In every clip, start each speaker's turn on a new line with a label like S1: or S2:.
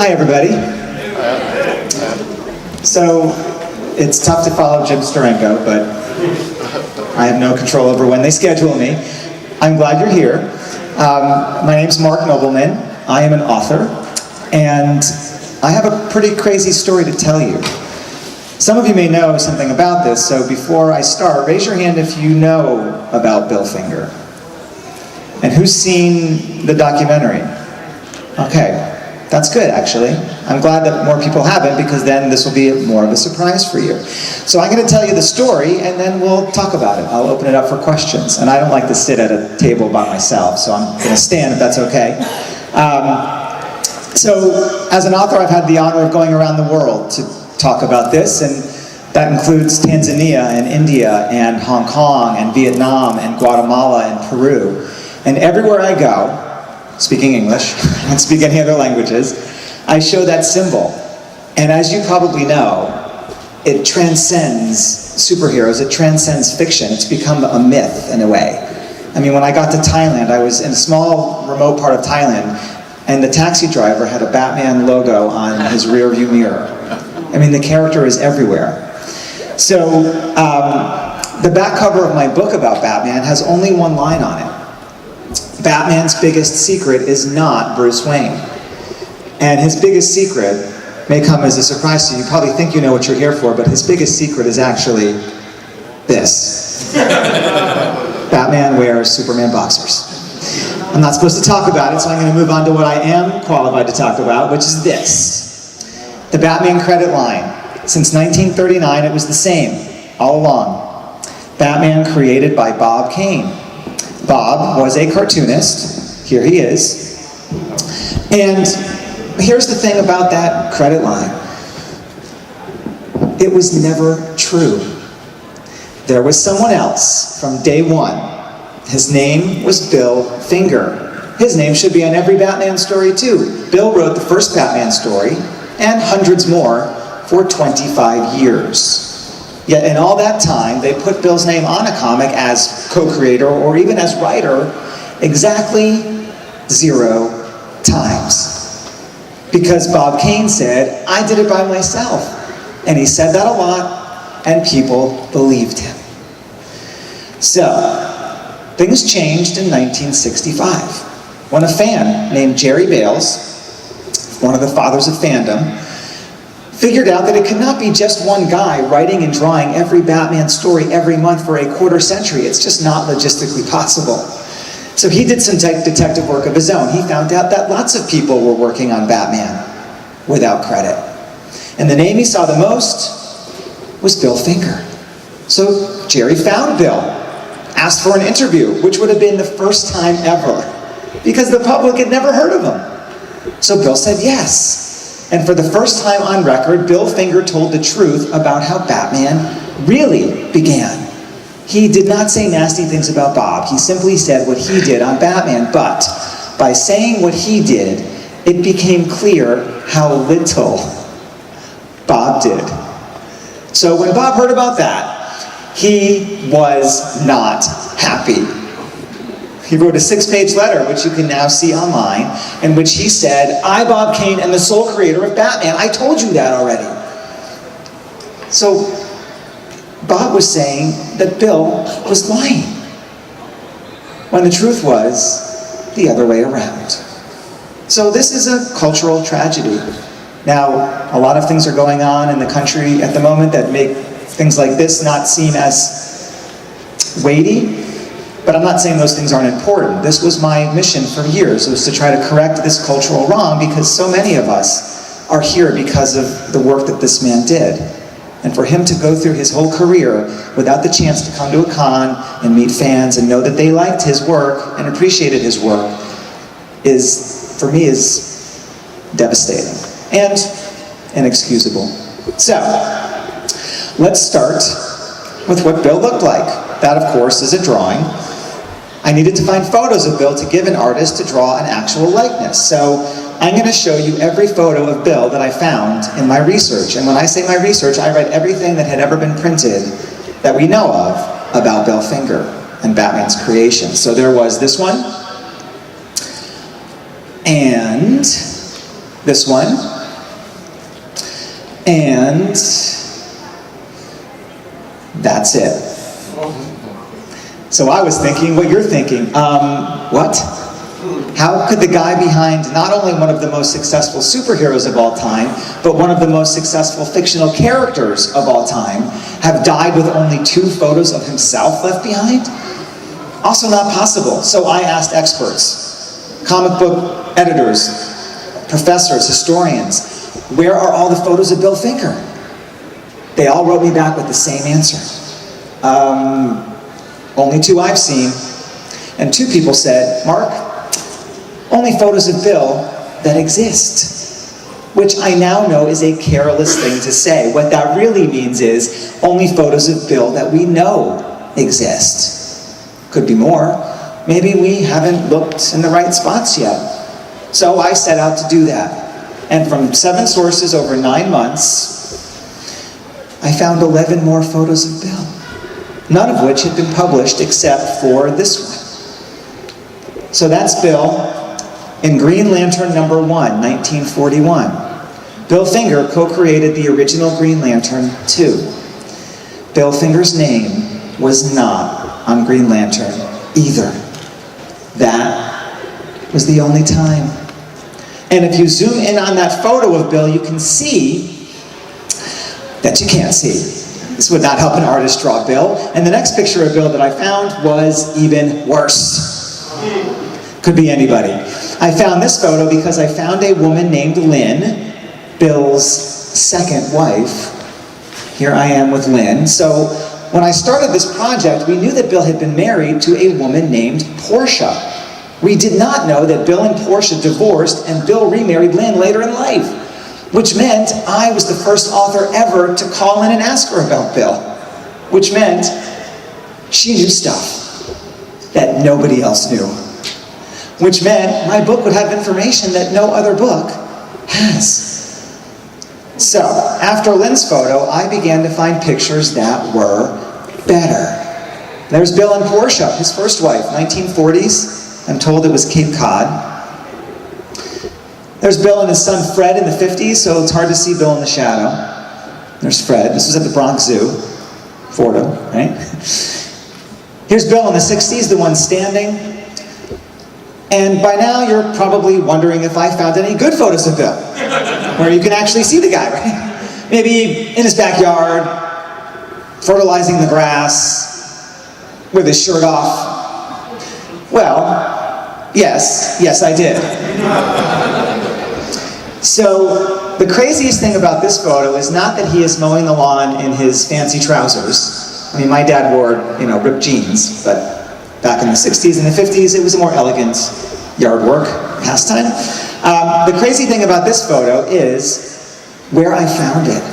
S1: Hi, everybody. So, it's tough to follow Jim Steranko, but I have no control over when they schedule me. I'm glad you're here. My name's Marc Nobleman. I am an author, and I have a pretty crazy story to tell you. Some of you may know something about this, so before I start, raise your hand if you know about Bill Finger. And who's seen the documentary? Okay. That's good, actually. I'm glad that more people haven't, because then this will be more of a surprise for you. So I'm going to tell you the story, and then we'll talk about it. I'll open it up for questions. And I don't like to sit at a table by myself, so I'm going to stand if that's okay. So as an author, I've had the honor of going around the world to talk about this, and that includes Tanzania and India and Hong Kong and Vietnam and Guatemala and Peru. And everywhere I go, speaking English, I don't speak any other languages, I show that symbol. And as you probably know, it transcends superheroes, it transcends fiction. It's become a myth in a way. I mean, when I got to Thailand, I was in a small, remote part of Thailand, and the taxi driver had a Batman logo on his rear view mirror. I mean, the character is everywhere. So, the back cover of my book about Batman has only one line on it. Batman's biggest secret is not Bruce Wayne. And his biggest secret may come as a surprise to you. You probably think you know what you're here for, but his biggest secret is actually this. Batman wears Superman boxers. I'm not supposed to talk about it, so I'm going to move on to what I am qualified to talk about, which is this. The Batman credit line. Since 1939, it was the same, all along. Batman created by Bob Kane. Bob was a cartoonist. Here he is. And here's the thing about that credit line. It was never true. There was someone else from day one. His name was Bill Finger. His name should be on every Batman story too. Bill wrote the first Batman story, and hundreds more, for 25 years. Yet in all that time, they put Bill's name on a comic as co-creator or even as writer exactly 0 times. Because Bob Kane said, I did it by myself. And he said that a lot, and people believed him. So, things changed in 1965, when a fan named Jerry Bales, one of the fathers of fandom, figured out that it could not be just one guy writing and drawing every Batman story every month for a quarter century. It's just not logistically possible. So he did some detective work of his own. He found out that lots of people were working on Batman without credit. And the name he saw the most was Bill Finger. So Jerry found Bill, asked for an interview, which would have been the first time ever, because the public had never heard of him. So Bill said yes. And for the first time on record, Bill Finger told the truth about how Batman really began. He did not say nasty things about Bob. He simply said what he did on Batman. But by saying what he did, it became clear how little Bob did. So when Bob heard about that, he was not happy. He wrote a 6-page letter, which you can now see online, in which he said, I, Bob Kane, am the sole creator of Batman. I told you that already. So, Bob was saying that Bill was lying, when the truth was the other way around. So this is a cultural tragedy. Now, a lot of things are going on in the country at the moment that make things like this not seem as weighty. But I'm not saying those things aren't important. This was my mission for years, was to try to correct this cultural wrong, because so many of us are here because of the work that this man did. And for him to go through his whole career without the chance to come to a con and meet fans and know that they liked his work and appreciated his work is, for me, is devastating and inexcusable. So, let's start with what Bill looked like. That, of course, is a drawing. I needed to find photos of Bill to give an artist to draw an actual likeness. So I'm going to show you every photo of Bill that I found in my research. And when I say my research, I read everything that had ever been printed that we know of about Bill Finger and Batman's creation. So there was this one, and this one, and that's it. So I was thinking what you're thinking. What? How could the guy behind not only one of the most successful superheroes of all time, but one of the most successful fictional characters of all time, have died with only 2 photos of himself left behind? Also not possible. So I asked experts, comic book editors, professors, historians, where are all the photos of Bill Finger? They all wrote me back with the same answer. Only 2 I've seen. And 2 people said, Mark, only photos of Bill that exist. Which I now know is a careless thing to say. What that really means is only photos of Bill that we know exist. Could be more. Maybe we haven't looked in the right spots yet. So I set out to do that. And from 7 sources over 9 months, I found 11 more photos of Bill. None of which had been published except for this one. So that's Bill in Green Lantern number 1, 1941. Bill Finger co-created the original Green Lantern 2. Bill Finger's name was not on Green Lantern either. That was the only time. And if you zoom in on that photo of Bill, you can see that you can't see. This would not help an artist draw Bill. And the next picture of Bill that I found was even worse. Could be anybody. I found this photo because I found a woman named Lynn, Bill's second wife. Here I am with Lynn. So when I started this project, we knew that Bill had been married to a woman named Portia. We did not know that Bill and Portia divorced and Bill remarried Lynn later in life, which meant I was the first author ever to call in and ask her about Bill, which meant she knew stuff that nobody else knew, which meant my book would have information that no other book has. So, after Lynn's photo, I began to find pictures that were better. There's Bill and Portia, his first wife, 1940s. I'm told it was Cape Cod. There's Bill and his son Fred in the 50s, so it's hard to see Bill in the shadow. There's Fred. This was at the Bronx Zoo. Fordham, right? Here's Bill in the 60s, the one standing. And by now, you're probably wondering if I found any good photos of Bill, where you can actually see the guy, right? Maybe in his backyard, fertilizing the grass, with his shirt off. Well, yes, I did. So, the craziest thing about this photo is not that he is mowing the lawn in his fancy trousers. I mean, my dad wore, ripped jeans, but back in the 60s and the 50s, it was a more elegant yard work pastime. The crazy thing about this photo is where I found it.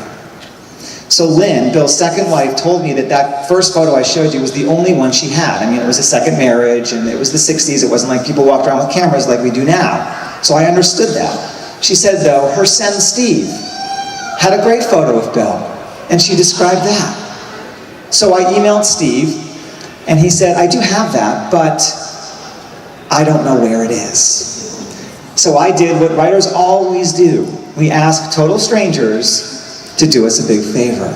S1: So Lynn, Bill's second wife, told me that that first photo I showed you was the only one she had. I mean, it was a second marriage, and it was the 60s. It wasn't like people walked around with cameras like we do now. So I understood that. She said, though, her son Steve had a great photo of Bill, and she described that. So I emailed Steve, and he said, I do have that, but I don't know where it is. So I did what writers always do. We ask total strangers to do us a big favor.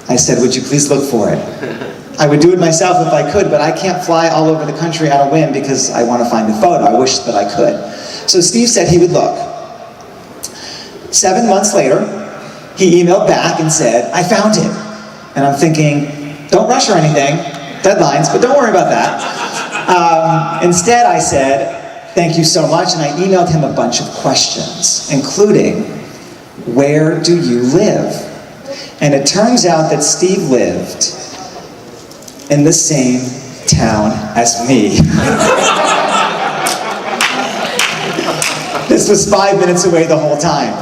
S1: I said, would you please look for it? I would do it myself if I could, but I can't fly all over the country on a whim because I want to find the photo. I wish that I could. So Steve said he would look. 7 months later, he emailed back and said, I found it. And I'm thinking, don't rush or anything, deadlines, but don't worry about that. Instead, I said, thank you so much, and I emailed him a bunch of questions, including, where do you live? And it turns out that Steve lived in the same town as me. This was 5 minutes away the whole time.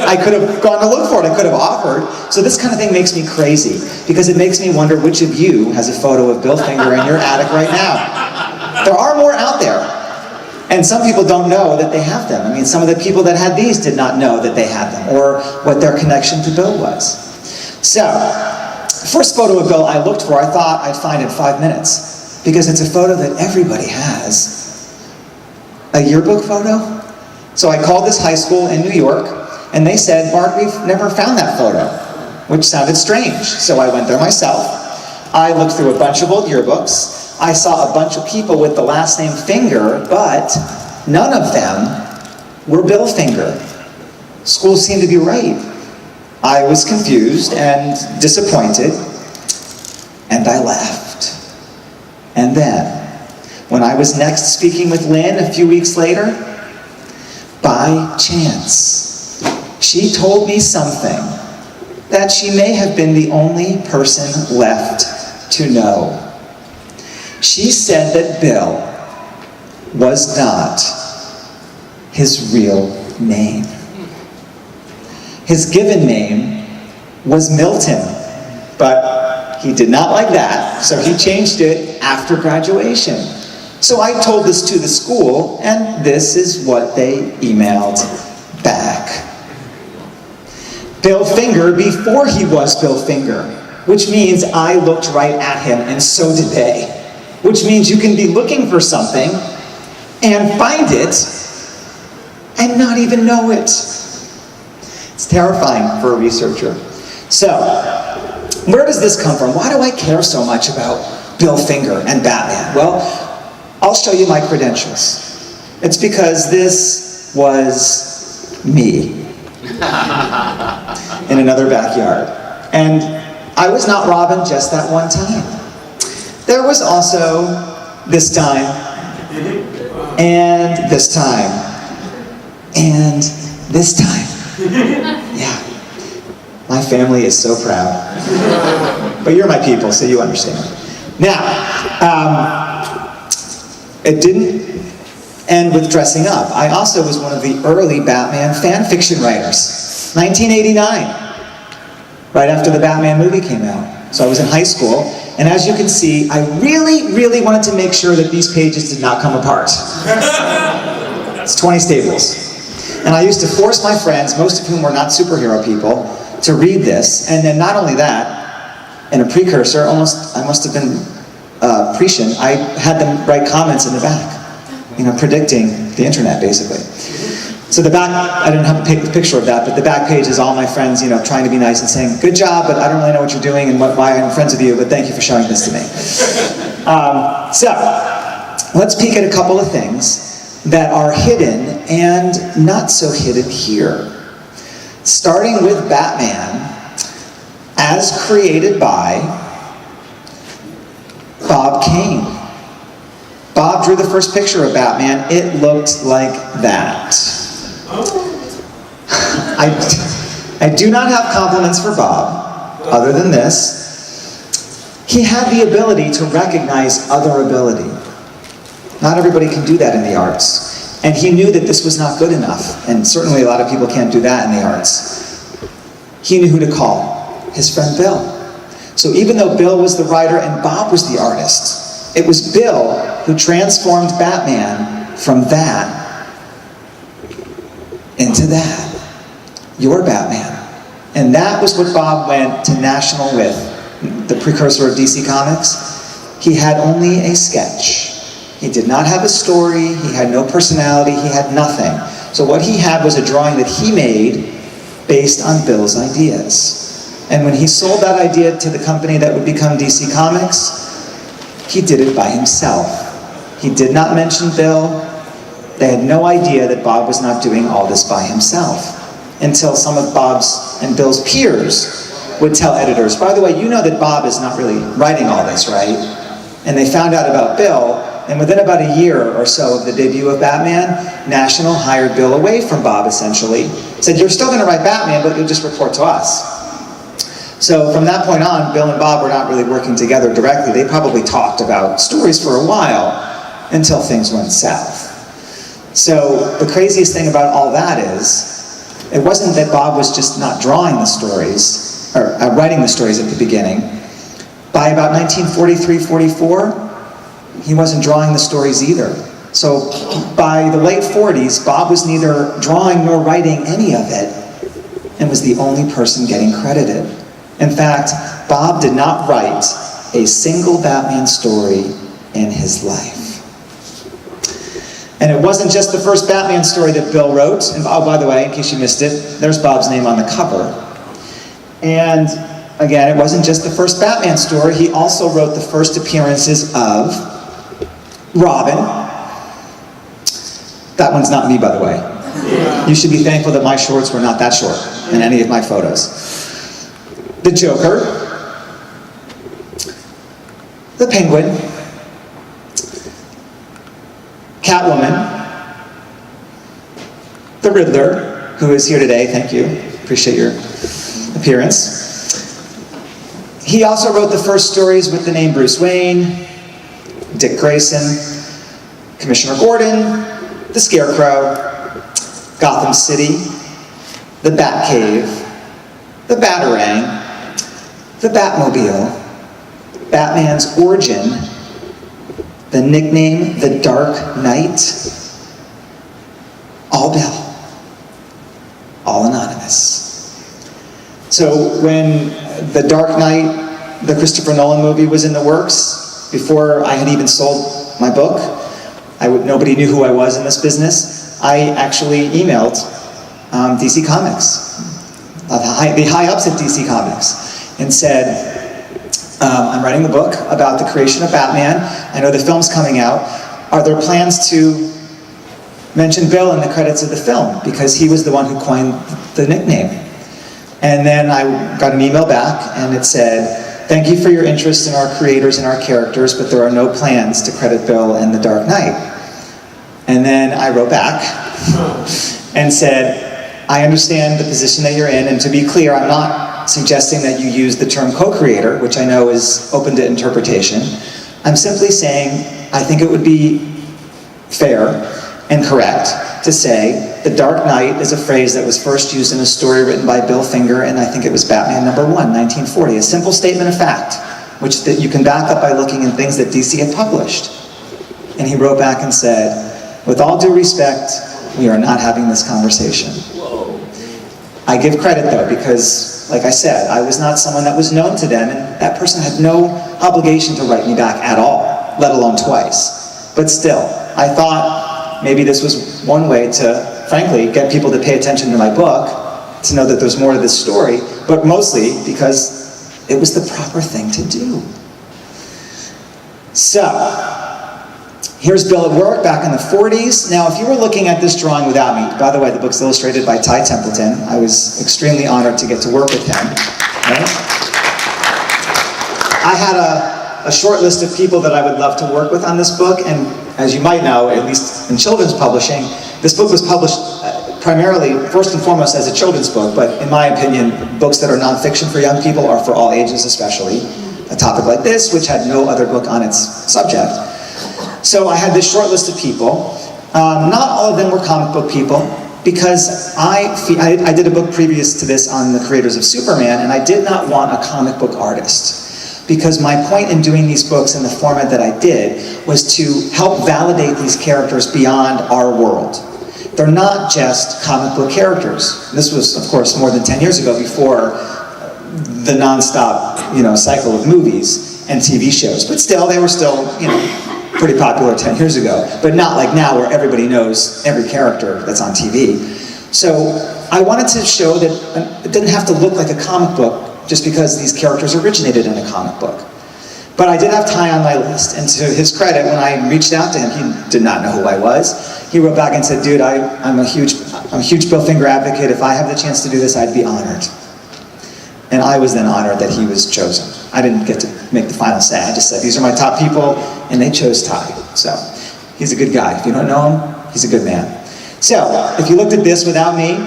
S1: I could have gone to look for it, I could have offered. So this kind of thing makes me crazy, because it makes me wonder which of you has a photo of Bill Finger in your attic right now. There are more out there. And some people don't know that they have them. I mean, some of the people that had these did not know that they had them, or what their connection to Bill was. So, first photo of Bill I looked for, I thought I'd find in 5 minutes, because it's a photo that everybody has. A yearbook photo? So I called this high school in New York, and they said, Mark, we've never found that photo, which sounded strange. So I went there myself. I looked through a bunch of old yearbooks. I saw a bunch of people with the last name Finger, but none of them were Bill Finger. School seemed to be right. I was confused and disappointed, and I left. And then, when I was next speaking with Lynn a few weeks later, by chance, she told me something that she may have been the only person left to know. She said that Bill was not his real name. His given name was Milton, but he did not like that, so he changed it after graduation. So I told this to the school, and this is what they emailed back. Bill Finger before he was Bill Finger, which means I looked right at him, and so did they. Which means you can be looking for something and find it and not even know it. It's terrifying for a researcher. So, where does this come from? Why do I care so much about Bill Finger and Batman? Well, I'll show you my credentials. It's because this was me in another backyard. And I was not Robin just that one time. There was also this time, and this time, and this time. Yeah. My family is so proud. But you're my people, so you understand. Now, it didn't end with dressing up. I also was one of the early Batman fan fiction writers. 1989, right after the Batman movie came out. So I was in high school, and as you can see, I really wanted to make sure that these pages did not come apart. It's 20 staples. And I used to force my friends, most of whom were not superhero people, to read this. And then not only that, in a precursor, I must have been prescient, I had them write comments in the back, predicting the internet, basically. So the back, I didn't have a picture of that, but the back page is all my friends, trying to be nice and saying, good job, but I don't really know what you're doing and why I'm friends with you, but thank you for showing this to me. So, let's peek at a couple of things that are hidden and not so hidden here. Starting with Batman, as created by Bob Kane. Bob drew the first picture of Batman. It looked like that. I do not have compliments for Bob, other than this. He had the ability to recognize other ability. Not everybody can do that in the arts. And he knew that this was not good enough. And certainly a lot of people can't do that in the arts. He knew who to call. His friend Bill. So even though Bill was the writer and Bob was the artist, it was Bill who transformed Batman from that into that. Your Batman. And that was what Bob went to national with, the precursor of DC Comics. He had only a sketch. He did not have a story, he had no personality, he had nothing. So what he had was a drawing that he made based on Bill's ideas. And when he sold that idea to the company that would become DC Comics, he did it by himself. He did not mention Bill. They had no idea that Bob was not doing all this by himself, until some of Bob's and Bill's peers would tell editors, by the way, you know that Bob is not really writing all this, right? And they found out about Bill, and within about a year or so of the debut of Batman, National hired Bill away from Bob, essentially. Said, you're still going to write Batman, but you'll just report to us. So from that point on, Bill and Bob were not really working together directly. They probably talked about stories for a while until things went south. So the craziest thing about all that is, it wasn't that Bob was just not drawing the stories, or writing the stories at the beginning. By about 1943-44, he wasn't drawing the stories either. So by the late 40s, Bob was neither drawing nor writing any of it, and was the only person getting credited. In fact, Bob did not write a single Batman story in his life. And it wasn't just the first Batman story that Bill wrote. And oh, by the way, in case you missed it, there's Bob's name on the cover. And again, it wasn't just the first Batman story. He also wrote the first appearances of Robin. That one's not me, by the way. You should be thankful that my shorts were not that short in any of my photos. The Joker, the Penguin, Catwoman, the Riddler, who is here today, thank you, appreciate your appearance. He also wrote the first stories with the name Bruce Wayne, Dick Grayson, Commissioner Gordon, the Scarecrow, Gotham City, the Batcave, the Batarang, the Batmobile, Batman's origin, the nickname, the Dark Knight, all Bill, all anonymous. So when The Dark Knight, the Christopher Nolan movie, was in the works, before I had even sold my book, nobody knew who I was in this business, I actually emailed DC Comics, the high-ups at DC Comics, and said, I'm writing a book about the creation of Batman. I know the film's coming out. Are there plans to mention Bill in the credits of the film? Because he was the one who coined the nickname. And then I got an email back, and it said, thank you for your interest in our creators and our characters, but there are no plans to credit Bill in The Dark Knight. And then I wrote back and said, I understand the position that you're in, and to be clear, I'm not suggesting that you use the term co-creator, which I know is open to interpretation. I'm simply saying I think it would be fair and correct to say the Dark Knight is a phrase that was first used in a story written by Bill Finger, and I think it was Batman #1, 1940. A simple statement of fact, which that you can back up by looking in things that DC had published. And he wrote back and said, with all due respect, we are not having this conversation. Whoa. I give credit though, because like I said, I was not someone that was known to them, and that person had no obligation to write me back at all, let alone twice. But still, I thought maybe this was one way to, frankly, get people to pay attention to my book, to know that there's more to this story, but mostly because it was the proper thing to do. So, here's Bill at work back in the 40s. Now, if you were looking at this drawing without me, by the way, the book's illustrated by Ty Templeton. I was extremely honored to get to work with him. Right? I had a short list of people that I would love to work with on this book, and as you might know, at least in children's publishing, this book was published primarily, first and foremost, as a children's book, but in my opinion, books that are nonfiction for young people are for all ages, especially a topic like this, which had no other book on its subject. So I had this short list of people. Not all of them were comic book people, because I did a book previous to this on the creators of Superman, and I did not want a comic book artist. Because my point in doing these books in the format that I did was to help validate these characters beyond our world. They're not just comic book characters. This was, of course, more than 10 years ago, before the non-stop, cycle of movies and TV shows. But still, they were still, pretty popular 10 years ago, but not like now where everybody knows every character that's on TV. So I wanted to show that it didn't have to look like a comic book just because these characters originated in a comic book. But I did have Ty on my list, and to his credit, when I reached out to him, he did not know who I was. He wrote back and said, dude, I'm a huge Bill Finger advocate. If I have the chance to do this, I'd be honored. And I was then honored that he was chosen. I didn't get to make the final say. I just said, these are my top people, and they chose Ty. So, he's a good guy. If you don't know him, he's a good man. So, if you looked at this without me,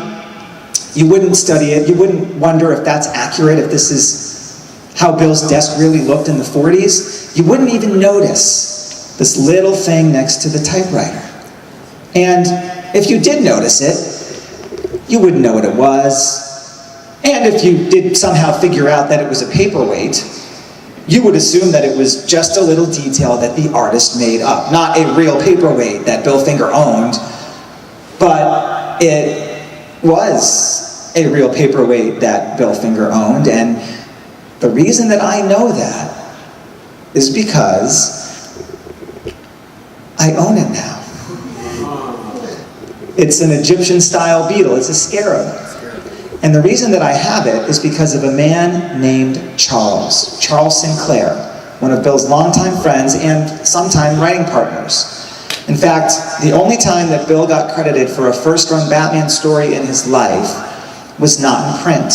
S1: you wouldn't study it. You wouldn't wonder if that's accurate, if this is how Bill's desk really looked in the 40s. You wouldn't even notice this little thing next to the typewriter. And if you did notice it, you wouldn't know what it was. And if you did somehow figure out that it was a paperweight, you would assume that it was just a little detail that the artist made up. Not a real paperweight that Bill Finger owned, but it was a real paperweight that Bill Finger owned. And the reason that I know that is because I own it now. It's an Egyptian-style beetle. It's a scarab. And the reason that I have it is because of a man named Charles Sinclair, one of Bill's longtime friends and sometime writing partners. In fact, the only time that Bill got credited for a first-run Batman story in his life was not in print.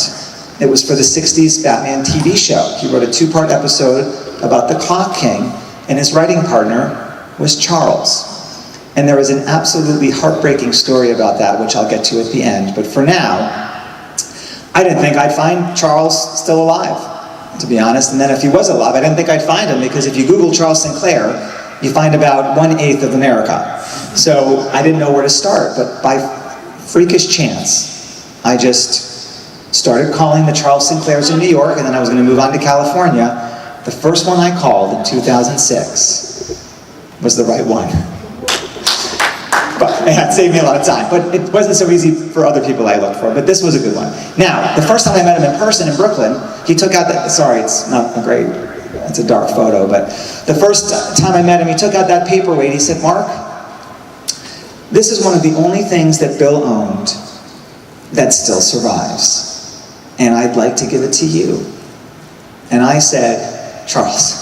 S1: It was for the 60s Batman TV show. He wrote a 2-part episode about the Clock King, and his writing partner was Charles. And there was an absolutely heartbreaking story about that, which I'll get to at the end. But for now, I didn't think I'd find Charles still alive, to be honest. And then if he was alive, I didn't think I'd find him, because if you Google Charles Sinclair, you find about 1/8 of America. So I didn't know where to start, but by freakish chance, I just started calling the Charles Sinclairs in New York, and then I was going to move on to California. The first one I called in 2006 was the right one. But it saved me a lot of time. But it wasn't so easy for other people I looked for, but this was a good one. Now, the first time I met him in person in Brooklyn, he took out that, sorry, it's not a great, it's a dark photo, but the first time I met him, he took out that paperweight. He said, "Mark, this is one of the only things that Bill owned that still survives, and I'd like to give it to you." And I said, "Charles,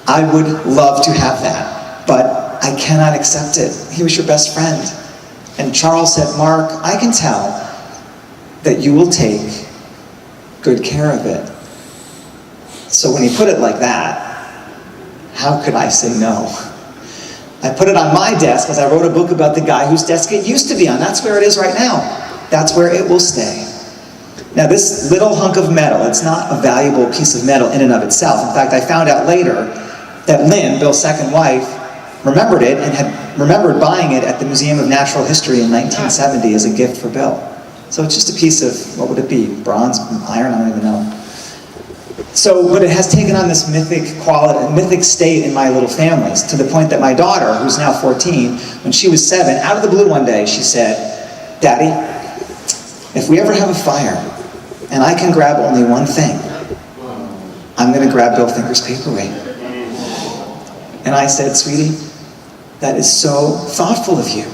S1: I would love to have that, but I cannot accept it. He was your best friend." And Charles said, "Mark, I can tell that you will take good care of it." So when he put it like that, how could I say no? I put it on my desk because I wrote a book about the guy whose desk it used to be on. That's where it is right now. That's where it will stay. Now this little hunk of metal, it's not a valuable piece of metal in and of itself. In fact, I found out later that Lynn, Bill's second wife, remembered it and had remembered buying it at the Museum of Natural History in 1970 as a gift for Bill. So it's just a piece of, what would it be? Bronze, iron, I don't even know. So, but it has taken on this mythic quality, mythic state in my little families, to the point that my daughter, who's now 14, when she was 7, out of the blue one day, she said, "Daddy, if we ever have a fire, and I can grab only one thing, I'm going to grab Bill Finger's paperweight." And I said, "Sweetie, that is so thoughtful of you,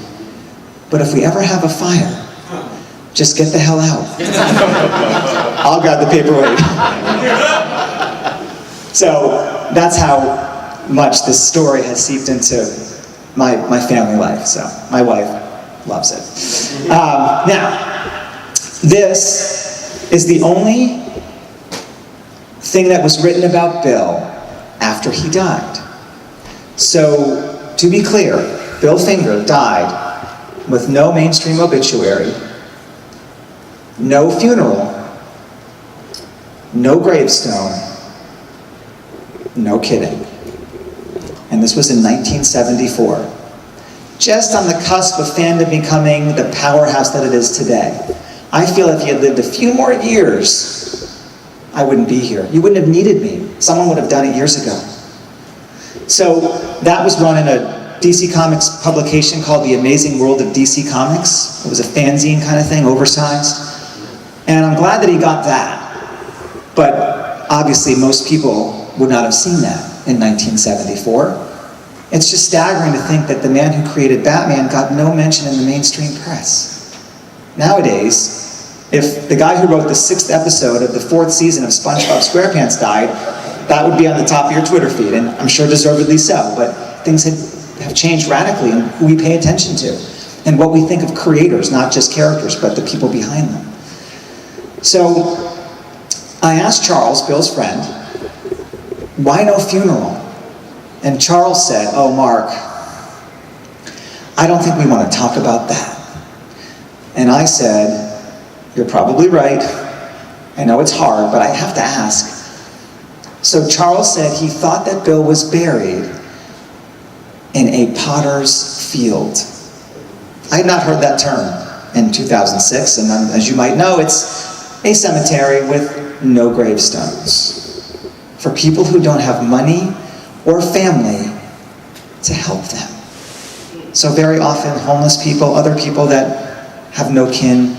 S1: but if we ever have a fire, just get the hell out. I'll grab the paperweight." So that's how much this story has seeped into my family life. So my wife loves it. Now, this is the only thing that was written about Bill after he died. So, to be clear, Bill Finger died with no mainstream obituary, no funeral, no gravestone, no kidding. And this was in 1974. Just on the cusp of fandom becoming the powerhouse that it is today. I feel if he had lived a few more years, I wouldn't be here. You wouldn't have needed me. Someone would have done it years ago. So that was run in a DC Comics publication called The Amazing World of DC Comics. It was a fanzine kind of thing, oversized. And I'm glad that he got that. But obviously most people would not have seen that in 1974. It's just staggering to think that the man who created Batman got no mention in the mainstream press. Nowadays, if the guy who wrote the 6th episode of the 4th season of SpongeBob SquarePants died, that would be on the top of your Twitter feed, and I'm sure deservedly so. But things have changed radically in who we pay attention to and what we think of creators, not just characters, but the people behind them. So I asked Charles, Bill's friend, why no funeral? And Charles said, "Oh, Mark, I don't think we want to talk about that." And I said, "You're probably right. I know it's hard, but I have to ask." So Charles said he thought that Bill was buried in a potter's field. I had not heard that term in 2006, and as you might know, it's a cemetery with no gravestones for people who don't have money or family to help them. So very often homeless people, other people that have no kin.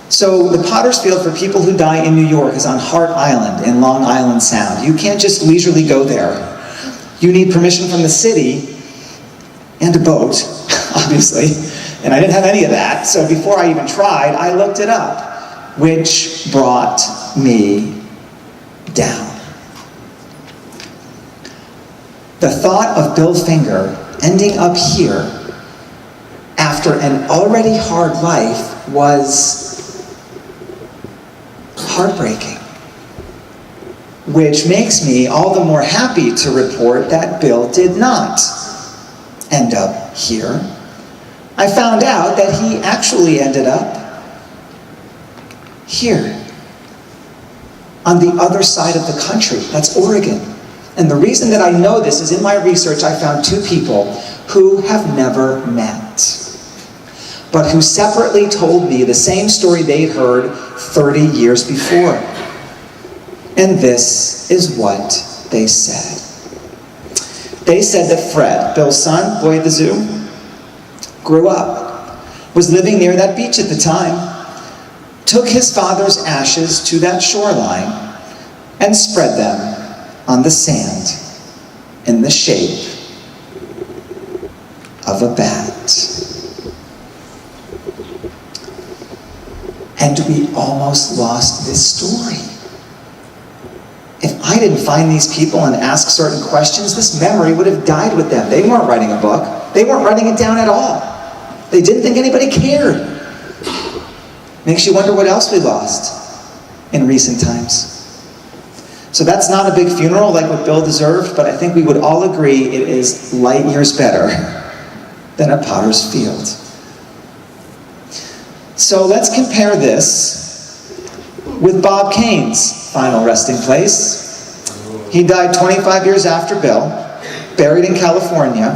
S1: So the Potter's Field for people who die in New York is on Hart Island in Long Island Sound. You can't just leisurely go there. You need permission from the city and a boat, obviously. And I didn't have any of that, so before I even tried, I looked it up, which brought me down. The thought of Bill Finger ending up here after an already hard life was heartbreaking, which makes me all the more happy to report that Bill did not end up here. I found out that he actually ended up here, on the other side of the country. That's Oregon. And the reason that I know this is in my research I found two people who have never met, but who separately told me the same story they'd heard 30 years before. And this is what they said. They said that Fred, Bill's son, boy at the zoo, grew up, was living near that beach at the time, took his father's ashes to that shoreline and spread them on the sand in the shape of a bat. And we almost lost this story. If I didn't find these people and ask certain questions, this memory would have died with them. They weren't writing a book. They weren't writing it down at all. They didn't think anybody cared. Makes you wonder what else we lost in recent times. So that's not a big funeral like what Bill deserved, but I think we would all agree it is light years better than a potter's field. So let's compare this with Bob Kane's final resting place. He died 25 years after Bill, buried in California,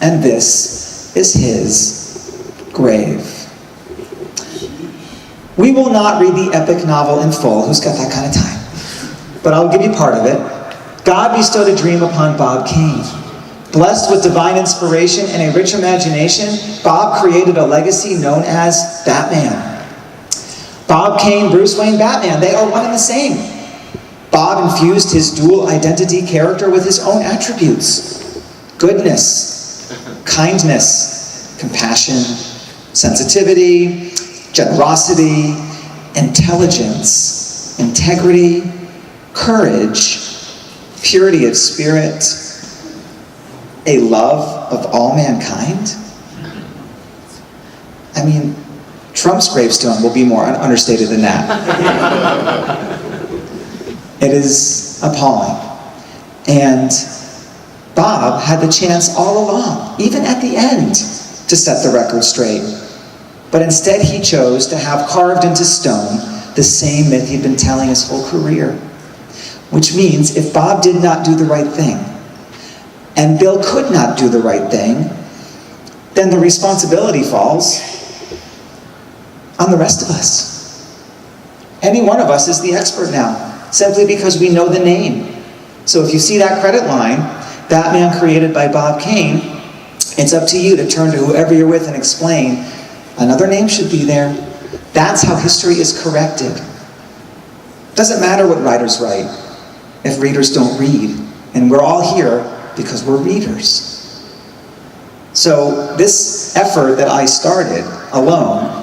S1: and this is his grave. We will not read the epic novel in full. Who's got that kind of time? But I'll give you part of it. God bestowed a dream upon Bob Kane. Blessed with divine inspiration and a rich imagination, Bob created a legacy known as Batman. Bob Kane, Bruce Wayne, Batman, they are one and the same. Bob infused his dual identity character with his own attributes: goodness, kindness, compassion, sensitivity, generosity, intelligence, integrity, courage, purity of spirit, a love of all mankind. I mean, Trump's gravestone will be more understated than that. It is appalling. And Bob had the chance all along, even at the end, to set the record straight. But instead he chose to have carved into stone the same myth he'd been telling his whole career. Which means if Bob did not do the right thing, and Bill could not do the right thing, then the responsibility falls on the rest of us. Any one of us is the expert now, simply because we know the name. So if you see that credit line, Batman created by Bob Kane, it's up to you to turn to whoever you're with and explain, another name should be there. That's how history is corrected. Doesn't matter what writers write if readers don't read. And we're all here because we're readers. So this effort that I started alone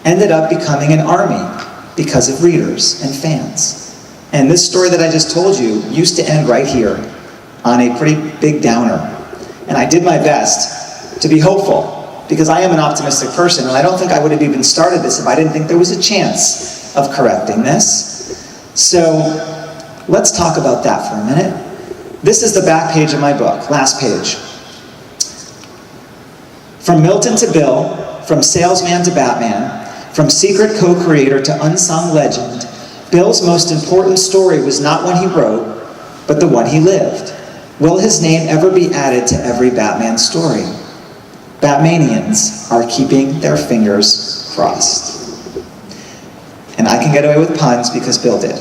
S1: ended up becoming an army because of readers and fans. And this story that I just told you used to end right here on a pretty big downer. And I did my best to be hopeful because I am an optimistic person, and I don't think I would have even started this if I didn't think there was a chance of correcting this. So let's talk about that for a minute. This is the back page of my book, last page. From Milton to Bill, from salesman to Batman, from secret co-creator to unsung legend, Bill's most important story was not one he wrote, but the one he lived. Will his name ever be added to every Batman story? Batmanians are keeping their fingers crossed. And I can get away with puns because Bill did.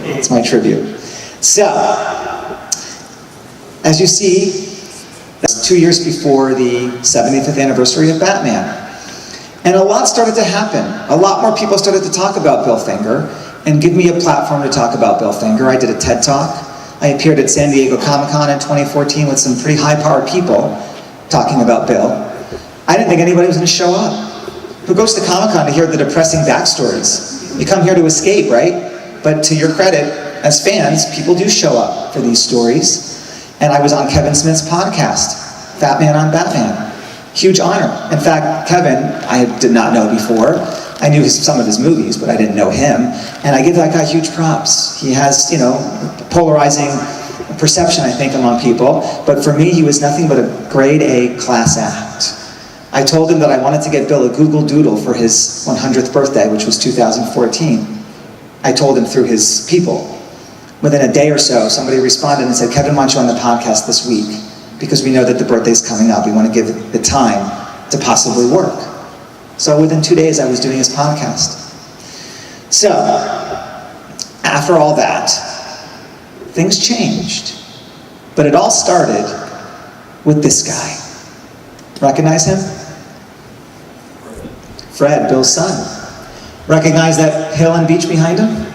S1: It's my tribute. So, as you see, that's 2 years before the 75th anniversary of Batman. And a lot started to happen. A lot more people started to talk about Bill Finger and give me a platform to talk about Bill Finger. I did a TED Talk. I appeared at San Diego Comic-Con in 2014 with some pretty high-powered people talking about Bill. I didn't think anybody was going to show up. Who goes to Comic-Con to hear the depressing backstories? You come here to escape, right? But to your credit, as fans, people do show up for these stories. And I was on Kevin Smith's podcast, Fat Man on Batman. Huge honor. In fact, Kevin, I did not know before. I knew some of his movies, but I didn't know him. And I give that guy huge props. He has, polarizing perception, I think, among people. But for me, he was nothing but a grade A class act. I told him that I wanted to get Bill a Google Doodle for his 100th birthday, which was 2014. I told him through his people. Within a day or so, somebody responded and said, Kevin wants you on the podcast this week because we know that the birthday's coming up. We want to give it the time to possibly work. So within 2 days, I was doing his podcast. So, after all that, things changed. But it all started with this guy. Recognize him? Fred, Bill's son. Recognize that hill and beach behind him?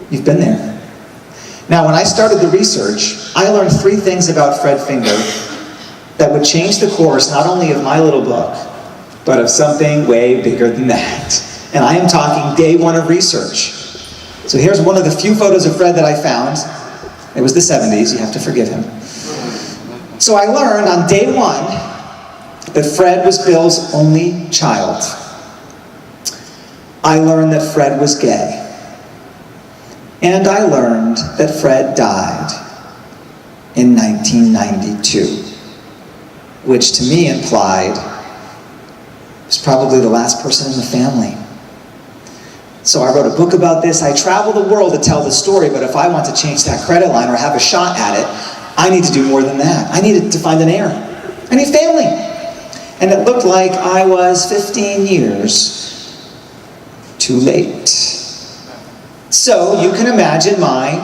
S1: You've been there. Now, when I started the research, I learned 3 things about Fred Finger that would change the course not only of my little book, but of something way bigger than that. And I am talking day 1 of research. So here's one of the few photos of Fred that I found. It was the 70s, you have to forgive him. So I learned on day 1 that Fred was Bill's only child. I learned that Fred was gay. And I learned that Fred died in 1992, which to me implied he was probably the last person in the family. So I wrote a book about this. I travel the world to tell the story, but if I want to change that credit line or have a shot at it, I need to do more than that. I needed to find an heir. I need family. And it looked like I was 15 years too late. So you can imagine my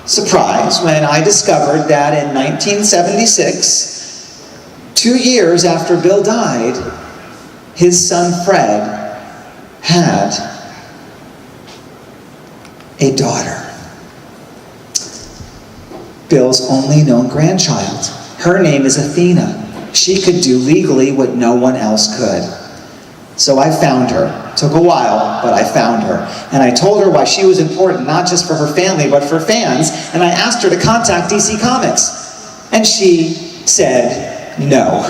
S1: surprise when I discovered that in 1976, 2 years after Bill died, his son Fred had a daughter. Bill's only known grandchild. Her name is Athena. She could do legally what no one else could. So I found her. Took a while, but I found her. And I told her why she was important, not just for her family, but for fans. And I asked her to contact DC Comics. And she said no.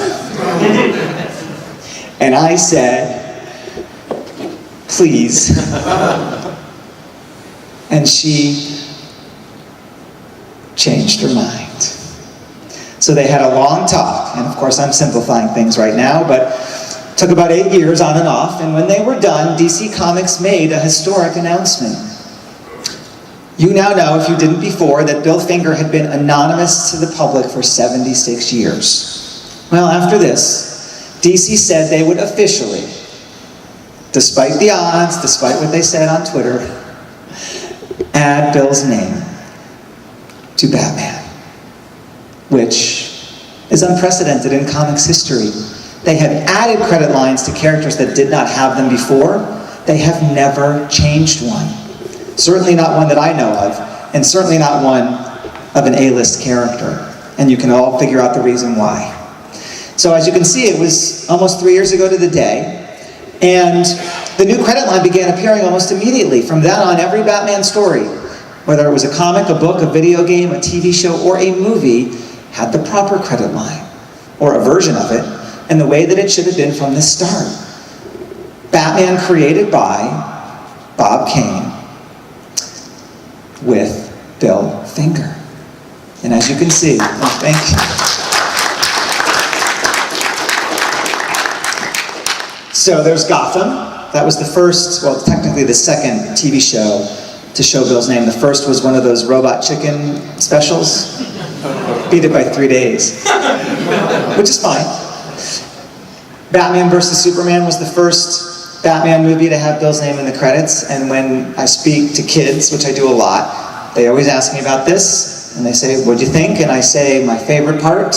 S1: And I said, please. And she changed her mind. So they had a long talk, and of course I'm simplifying things right now, but took about 8 years on and off, and when they were done, DC Comics made a historic announcement. You now know, if you didn't before, that Bill Finger had been anonymous to the public for 76 years. Well, after this, DC said they would officially, despite the odds, despite what they said on Twitter, add Bill's name to Batman, which is unprecedented in comics history. They have added credit lines to characters that did not have them before. They have never changed one. Certainly not one that I know of, and certainly not one of an A-list character. And you can all figure out the reason why. So as you can see, it was almost 3 years ago to the day, and the new credit line began appearing almost immediately. From then on, every Batman story, whether it was a comic, a book, a video game, a TV show, or a movie, had the proper credit line, or a version of it, and the way that it should have been from the start. Batman created by Bob Kane with Bill Finger. And as you can see, thank you. So there's Gotham. That was the first, well, technically the second TV show to show Bill's name. The first was one of those robot chicken specials. Beat it by 3 days, which is fine. Batman vs. Superman was the first Batman movie to have Bill's name in the credits, and when I speak to kids, which I do a lot, they always ask me about this, and they say, what'd you think? And I say, my favorite part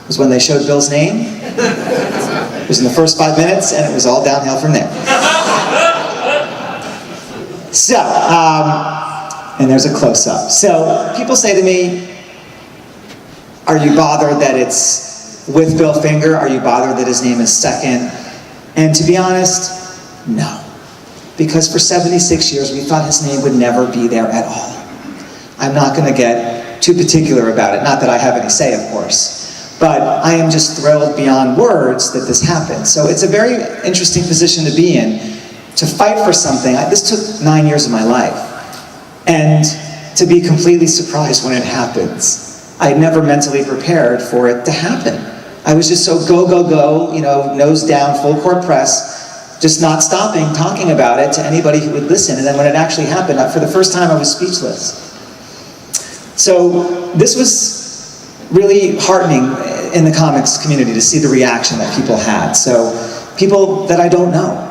S1: was when they showed Bill's name. It was in the first 5 minutes, and it was all downhill from there. So, and there's a close-up. So, people say to me, are you bothered that it's with Bill Finger? Are you bothered that his name is second? And to be honest, no. Because for 76 years, we thought his name would never be there at all. I'm not going to get too particular about it. Not that I have any say, of course. But I am just thrilled beyond words that this happened. So it's a very interesting position to be in, to fight for something. This took 9 years of my life. And to be completely surprised when it happens. I had never mentally prepared for it to happen. I was just so go, go, go, nose down, full court press, just not stopping, talking about it to anybody who would listen. And then when it actually happened, for the first time I was speechless. So this was really heartening in the comics community to see the reaction that people had. So people that I don't know.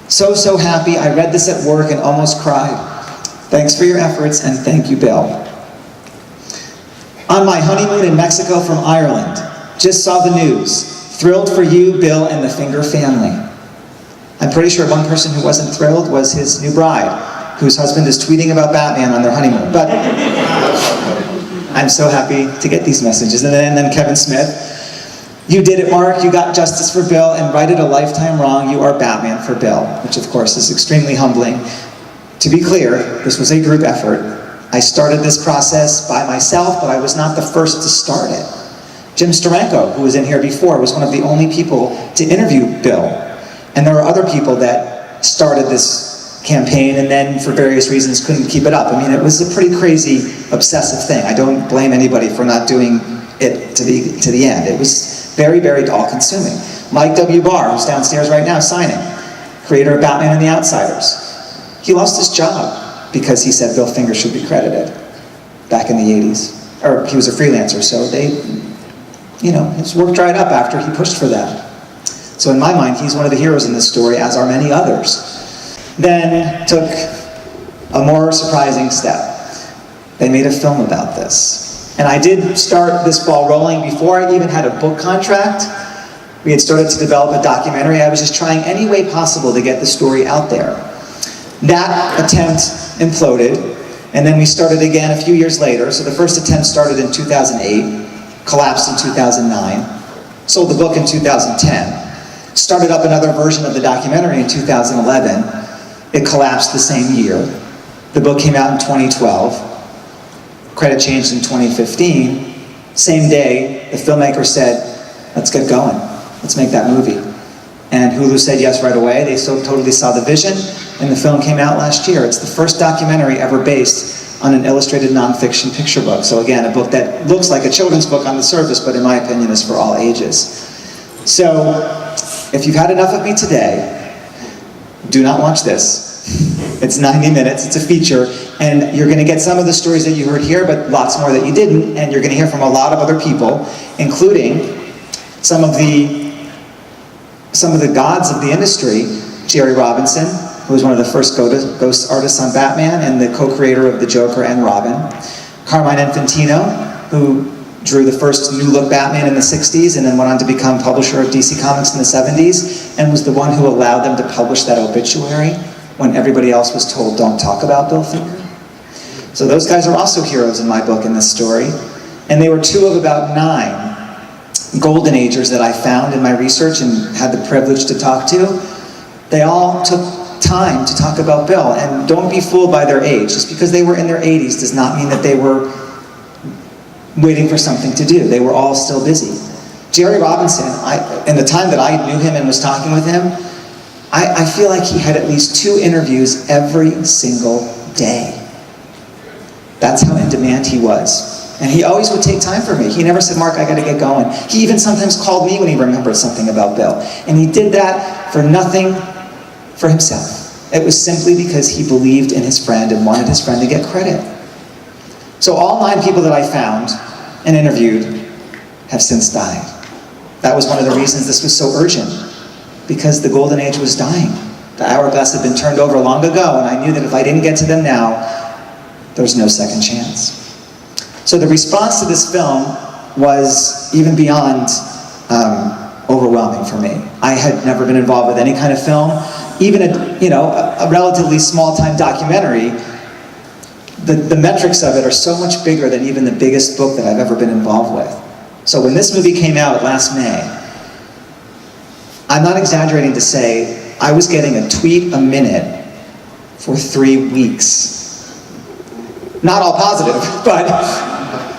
S1: So happy. I read this at work and almost cried. Thanks for your efforts, and thank you, Bill. On my honeymoon in Mexico from Ireland, just saw the news. Thrilled for you, Bill, and the Finger family. I'm pretty sure one person who wasn't thrilled was his new bride, whose husband is tweeting about Batman on their honeymoon. But I'm so happy to get these messages. And then Kevin Smith, you did it, Mark. You got justice for Bill and righted a lifetime wrong. You are Batman for Bill, which of course is extremely humbling. To be clear, this was a group effort. I started this process by myself, but I was not the first to start it. Jim Steranko, who was in here before, was one of the only people to interview Bill. And there were other people that started this campaign and then for various reasons couldn't keep it up. I mean, it was a pretty crazy, obsessive thing. I don't blame anybody for not doing it to the end. It was very, very all-consuming. Mike W. Barr, who's downstairs right now signing, creator of Batman and the Outsiders. He lost his job because he said Bill Finger should be credited back in the 80s. Or he was a freelancer, so his work dried up after he pushed for that. So in my mind, he's one of the heroes in this story, as are many others. Then took a more surprising step. They made a film about this. And I did start this ball rolling before I even had a book contract. We had started to develop a documentary. I was just trying any way possible to get the story out there. That attempt imploded, and then we started again a few years later. So the first attempt started in 2008, collapsed in 2009, sold the book in 2010, started up another version of the documentary in 2011. It collapsed the same year. The book came out in 2012. Credit changed in 2015. Same day, the filmmaker said, let's get going. Let's make that movie. And Hulu said yes right away. They totally saw the vision, and the film came out last year. It's the first documentary ever based on an illustrated nonfiction picture book. So again, a book that looks like a children's book on the surface, but in my opinion is for all ages. So if you've had enough of me today, do not watch this. It's 90 minutes, it's a feature, and you're going to get some of the stories that you heard here, but lots more that you didn't, and you're going to hear from a lot of other people, including some of the gods of the industry. Jerry Robinson, who was one of the first ghost artists on Batman and the co-creator of the Joker and Robin. Carmine Infantino, who drew the first New Look Batman in the 60s and then went on to become publisher of DC Comics in the 70s and was the one who allowed them to publish that obituary when everybody else was told, don't talk about Bill Finger. So those guys are also heroes in my book in this story. And they were two of about 9 golden agers that I found in my research and had the privilege to talk to. They all took time to talk about Bill, and don't be fooled by their age. Just because they were in their 80s does not mean that they were waiting for something to do. They were all still busy. Jerry Robinson, in the time that I knew him and was talking with him, I feel like he had at least 2 interviews every single day. That's how in demand he was. And he always would take time for me. He never said, Mark, I gotta get going. He even sometimes called me when he remembered something about Bill. And he did that for nothing for himself. It was simply because he believed in his friend and wanted his friend to get credit. So all 9 people that I found and interviewed have since died. That was one of the reasons this was so urgent, because the golden age was dying. The hourglass had been turned over long ago, and I knew that if I didn't get to them now, there was no second chance. So the response to this film was even beyond overwhelming for me. I had never been involved with any kind of film, even a relatively small-time documentary. The metrics of it are so much bigger than even the biggest book that I've ever been involved with. So when this movie came out last May, I'm not exaggerating to say I was getting a tweet a minute for 3 weeks. Not all positive, but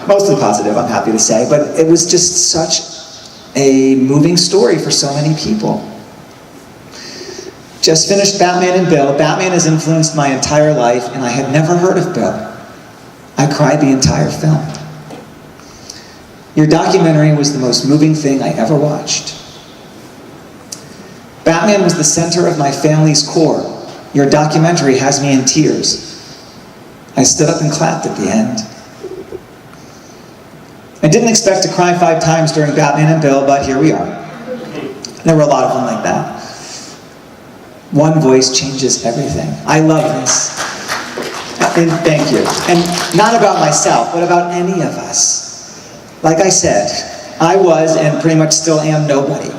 S1: mostly positive, I'm happy to say. But it was just such a moving story for so many people. Just finished Batman and Bill. Batman has influenced my entire life, and I had never heard of Bill. I cried the entire film. Your documentary was the most moving thing I ever watched. Batman was the center of my family's core. Your documentary has me in tears. I stood up and clapped at the end. I didn't expect to cry 5 times during Batman and Bill, but here we are. There were a lot of them like that. One voice changes everything. I love this. And thank you. And not about myself, but about any of us. Like I said, I was and pretty much still am nobody.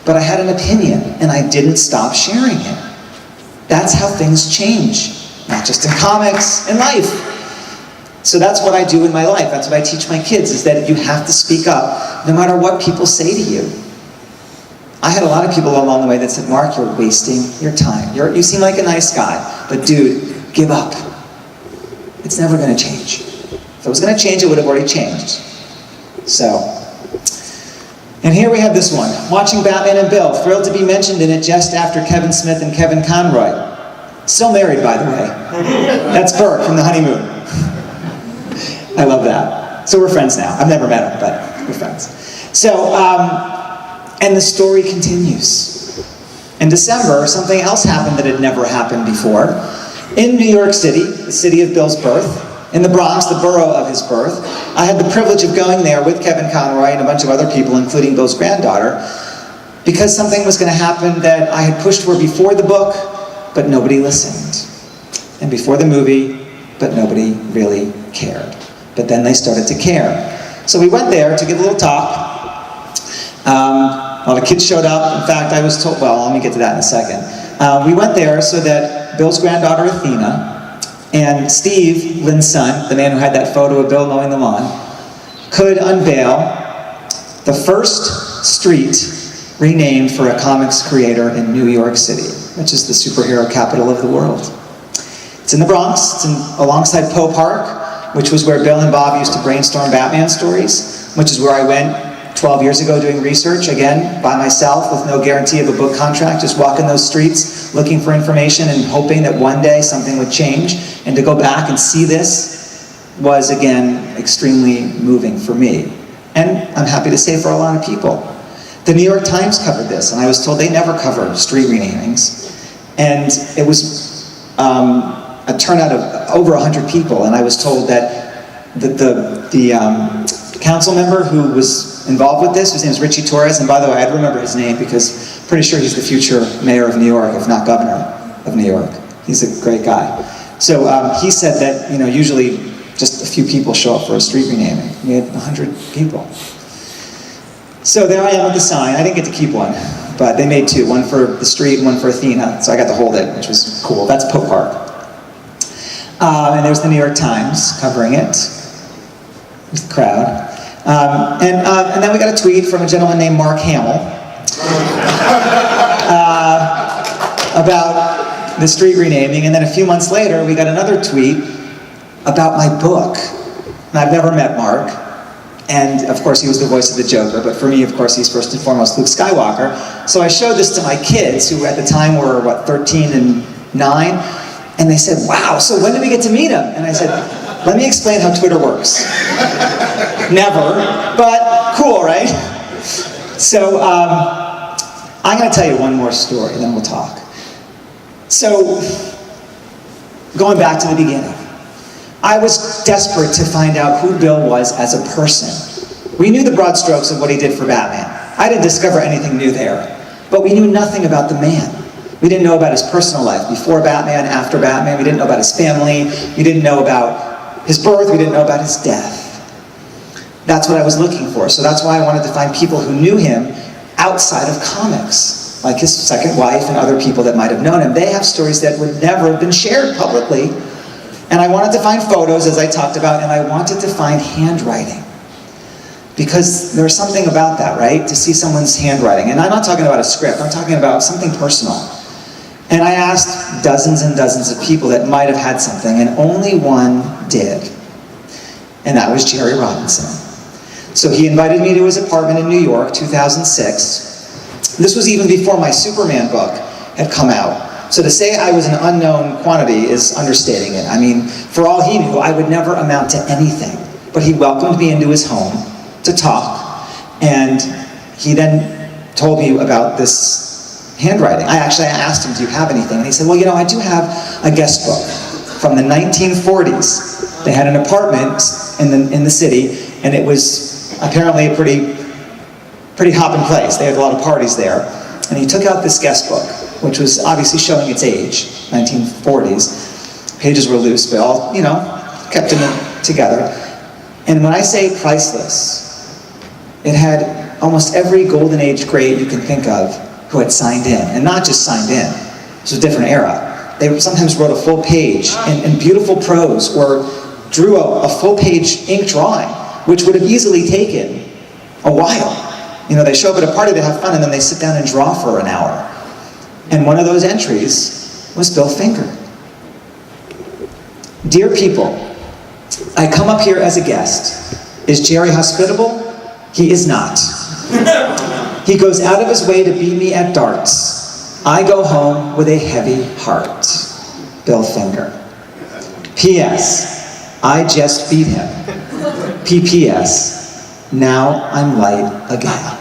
S1: But I had an opinion, and I didn't stop sharing it. That's how things change, not just in comics, in life. So that's what I do in my life. That's what I teach my kids, is that you have to speak up no matter what people say to you. I had a lot of people along the way that said, Mark, you're wasting your time. You seem like a nice guy, but dude, give up. It's never going to change. If it was going to change, it would have already changed. So, and here we have this one. Watching Batman and Bill, thrilled to be mentioned in it just after Kevin Smith and Kevin Conroy. Still married, by the way. That's Burke from The Honeymoon. I love that. So we're friends now. I've never met him, but we're friends. So, and the story continues. In December, something else happened that had never happened before. In New York City, the city of Bill's birth, in the Bronx, the borough of his birth, I had the privilege of going there with Kevin Conroy and a bunch of other people, including Bill's granddaughter, because something was going to happen that I had pushed for before the book, but nobody listened. And before the movie, but nobody really cared. But then they started to care. So we went there to give a little talk. A lot of kids showed up. In fact, I was told, well, let me get to that in a second. We went there so that Bill's granddaughter, Athena, and Steve, Lynn's son, the man who had that photo of Bill mowing the lawn, could unveil the first street renamed for a comics creator in New York City, which is the superhero capital of the world. It's in the Bronx. It's alongside Poe Park, which was where Bill and Bob used to brainstorm Batman stories, which is where I went 12 years ago doing research, again, by myself with no guarantee of a book contract, just walking those streets, looking for information and hoping that one day something would change. And to go back and see this was, again, extremely moving for me. And I'm happy to say for a lot of people. The New York Times covered this, and I was told they never cover street renamings. And it was a turnout of over 100 people, and I was told that the council member who was involved with this, his name is Richie Torres, and by the way, I'd remember his name because I'm pretty sure he's the future mayor of New York, if not governor of New York. He's a great guy. So he said that, usually just a few people show up for a street renaming. We had 100 people. So there I am with the sign. I didn't get to keep one, but they made 2, one for the street and one for Athena, so I got to hold it, which was cool. That's Poe Park. And there's the New York Times covering it. There's the crowd. And then we got a tweet from a gentleman named Mark Hamill about the street renaming, and then a few months later we got another tweet about my book. And I've never met Mark, and of course he was the voice of the Joker, but for me, of course, he's first and foremost Luke Skywalker. So I showed this to my kids, who at the time were, 13 and 9, and they said, wow, so when do we get to meet him? And I said, let me explain how Twitter works. Never, but cool, right? So I'm going to tell you one more story, then we'll talk. So, going back to the beginning, I was desperate to find out who Bill was as a person. We knew the broad strokes of what he did for Batman. I didn't discover anything new there, but we knew nothing about the man. We didn't know about his personal life, before Batman, after Batman. We didn't know about his family. We didn't know about his birth. We didn't know about his death. That's what I was looking for. So that's why I wanted to find people who knew him outside of comics, like his second wife and other people that might have known him. They have stories that would never have been shared publicly. And I wanted to find photos, as I talked about, and I wanted to find handwriting. Because there's something about that, right? To see someone's handwriting. And I'm not talking about a script, I'm talking about something personal. And I asked dozens and dozens of people that might have had something, and only one did. And that was Jerry Robinson. So he invited me to his apartment in New York, 2006. This was even before my Superman book had come out. So to say I was an unknown quantity is understating it. I mean, for all he knew, I would never amount to anything. But he welcomed me into his home to talk, and he then told me about this handwriting. I asked him, do you have anything? And he said, well, you know, I do have a guest book from the 1940s. They had an apartment in the city, and it was apparently a pretty hopping place. They had a lot of parties there. And he took out this guest book, which was obviously showing its age, 1940s. Pages were loose, but all, you know, kept them together. And when I say priceless, it had almost every golden age great you can think of who had signed in, and not just signed in. It was a different era. They sometimes wrote a full page in beautiful prose, or drew a full page ink drawing, which would have easily taken a while. You know, they show up at a party, they have fun, and then they sit down and draw for an hour. And one of those entries was Bill Finger. Dear people, I come up here as a guest. Is Jerry hospitable? He is not. He goes out of his way to beat me at darts. I go home with a heavy heart. Bill Finger. P.S. I just beat him. P.P.S. Now I'm light again.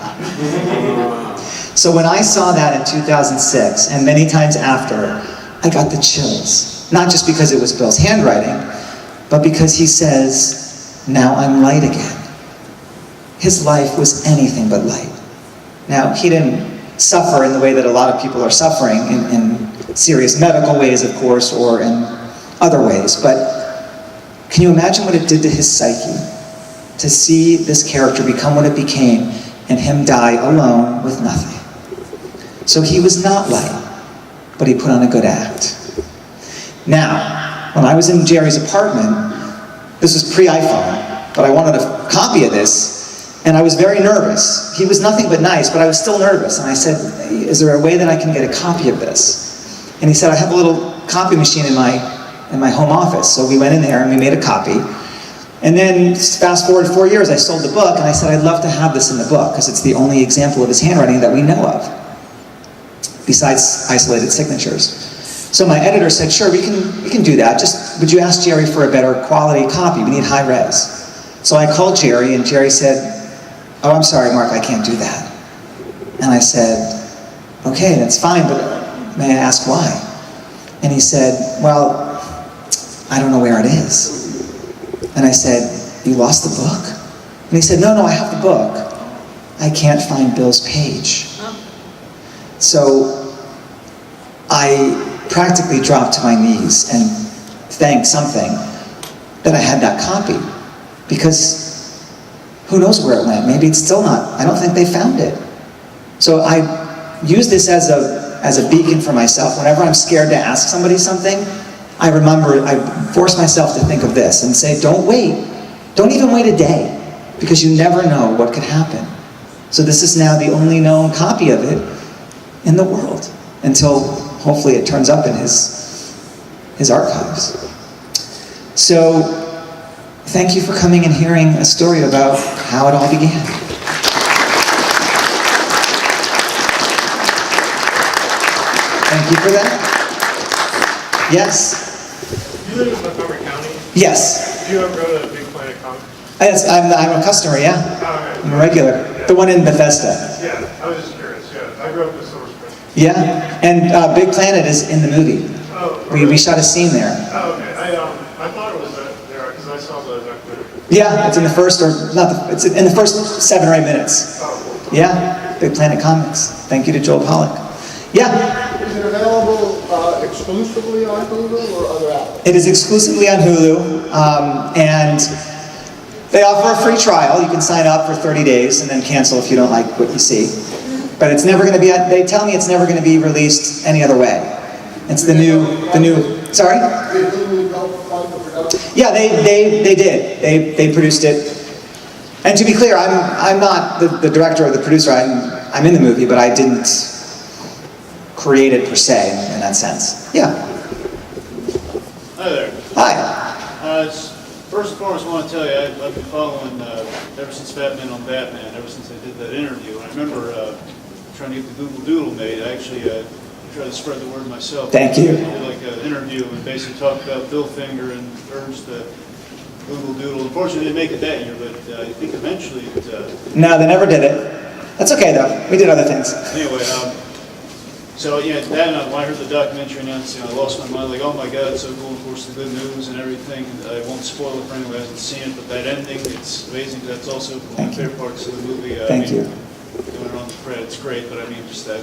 S1: So when I saw that in 2006, and many times after, I got the chills. Not just because it was Bill's handwriting, but because he says, now I'm light again. His life was anything but light. Now, he didn't suffer in the way that a lot of people are suffering, in serious medical ways, of course, or in other ways, but can you imagine what it did to his psyche to see this character become what it became and him die alone with nothing? So he was not light, but he put on a good act. Now, when I was in Jerry's apartment, this was pre-iPhone, but I wanted a copy of this, and I was very nervous. He was nothing but nice, but I was still nervous, and I said, is there a way that I can get a copy of this? And he said, I have a little copy machine in my home office. So we went in there and we made a copy. And then fast forward 4 years, I sold the book, and I said, I'd love to have this in the book, because it's the only example of his handwriting that we know of, besides isolated signatures. So my editor said, sure, we can do that. Just, would you ask Jerry for a better quality copy? We need high res. So I called Jerry, and Jerry said, oh, I'm sorry, Mark, I can't do that. And I said, okay, that's fine, but may I ask why? And he said, well, I don't know where it is. And I said, you lost the book? And he said, no, I have the book. I can't find Bill's page. So I practically dropped to my knees and thanked something that I had that copy, because who knows where it went? Maybe it's still not. I don't think they found it. So I use this as a beacon for myself. Whenever I'm scared to ask somebody something, I force myself to think of this and say, don't wait. Don't even wait a day, because you never know what could happen. So this is now the only known copy of it in the world, until hopefully it turns up in his archives. So thank you for coming and hearing a story about how it all began. Thank you for that. Yes?
S2: You live in Montgomery County?
S1: Yes.
S2: Do you ever go to Big Planet Comics?
S1: I'm a customer, yeah.
S2: Oh, okay.
S1: I'm a regular.
S2: Yeah.
S1: The one in Bethesda.
S2: Yeah, I was just curious. Yeah, I grew up in Silver Spring.
S1: Yeah, and Big Planet is in the movie.
S2: Oh,
S1: We shot a scene there.
S2: Oh, okay. I thought it was there because I saw the documentary.
S1: Yeah, it's in the first, it's in the first 7 or 8 minutes.
S2: Oh, cool.
S1: Yeah, Big Planet Comics. Thank you to Joel Pollack. Yeah.
S3: Is it available exclusively on Hulu or other outlets?
S1: It is exclusively on Hulu, and they offer a free trial. You can sign up for 30 days and then cancel if you don't like what you see. But it's never going to be, they tell me it's never going to be released any other way. It's the new, sorry?
S3: Did Hulu help fund the production?
S1: Yeah, they did. They produced it. And to be clear, I'm not the director or the producer. I'm in the movie, but I didn't create it per se in that sense. Yeah.
S4: Hi there.
S1: Hi.
S4: First and foremost, I want to tell you, I've been following ever since Batman on Batman, ever since I did that interview. And I remember trying to get the Google Doodle made. I actually tried to spread the word myself.
S1: Thank you.
S4: I did like an interview and basically talked about Bill Finger and urged the Google Doodle. Unfortunately, it didn't make it that year, but I think eventually it...
S1: No, they never did it. That's okay though. We did other things.
S4: Anyway, so yeah, that and when I heard the documentary announced, I lost my mind. Like, oh my God, it's so cool. Of course, the good news and everything. I won't spoil it for anyone who hasn't seen it, but that ending, it's amazing. That's also one of my favorite parts of the movie.
S1: Thank you.
S4: Going on the credits, great, but I mean, just that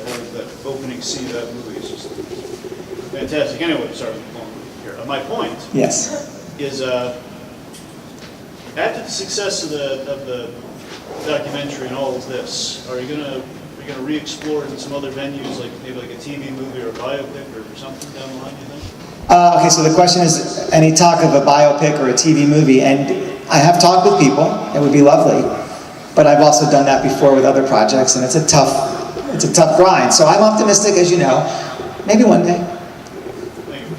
S4: opening scene of that movie is just fantastic. Anyway, sorry, I'm going here. My point
S1: Yes.
S4: is after the success of the documentary and all of this, are you gonna re-explore it in some other venues, like maybe like a TV movie or a biopic or something down the line, you think?
S1: Okay, so the question is any talk of a biopic or a TV movie, and I have talked with people. It would be lovely, but I've also done that before with other projects, and it's a tough grind. So I'm optimistic, as you know. Maybe one day.
S4: Thank you.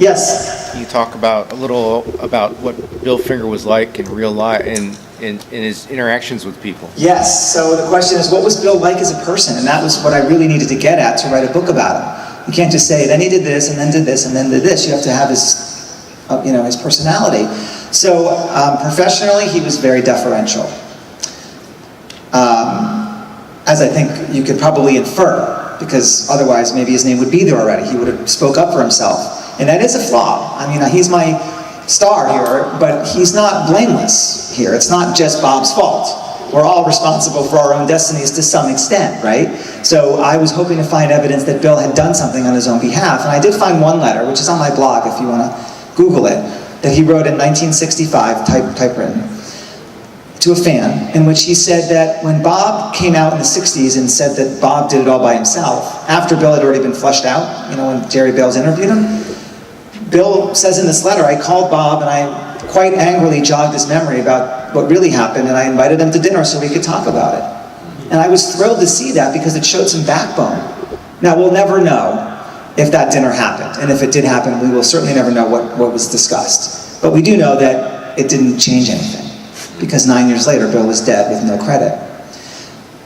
S1: Yes.
S5: You talk about a little about what Bill Finger was like in real life and in his interactions with people.
S1: Yes. So the question is, what was Bill like as a person? And that was what I really needed to get at to write a book about him. You can't just say, then he did this, and then did this, and then did this. You have to have his, his personality. So professionally, he was very deferential. As I think you could probably infer, because otherwise maybe his name would be there already. He would have spoke up for himself. And that is a flaw. I mean, he's my star here, but he's not blameless here. It's not just Bob's fault. We're all responsible for our own destinies to some extent, right? So I was hoping to find evidence that Bill had done something on his own behalf, and I did find one letter, which is on my blog if you want to Google it, that he wrote in 1965, typewritten, to a fan, in which he said that when Bob came out in the 60s and said that Bob did it all by himself, after Bill had already been flushed out, when Jerry Bales interviewed him, Bill says in this letter, I called Bob and I quite angrily jogged his memory about what really happened, and I invited him to dinner so we could talk about it. And I was thrilled to see that because it showed some backbone. Now, we'll never know if that dinner happened, and if it did happen, we will certainly never know what was discussed. But we do know that it didn't change anything, because 9 years later, Bill was dead with no credit.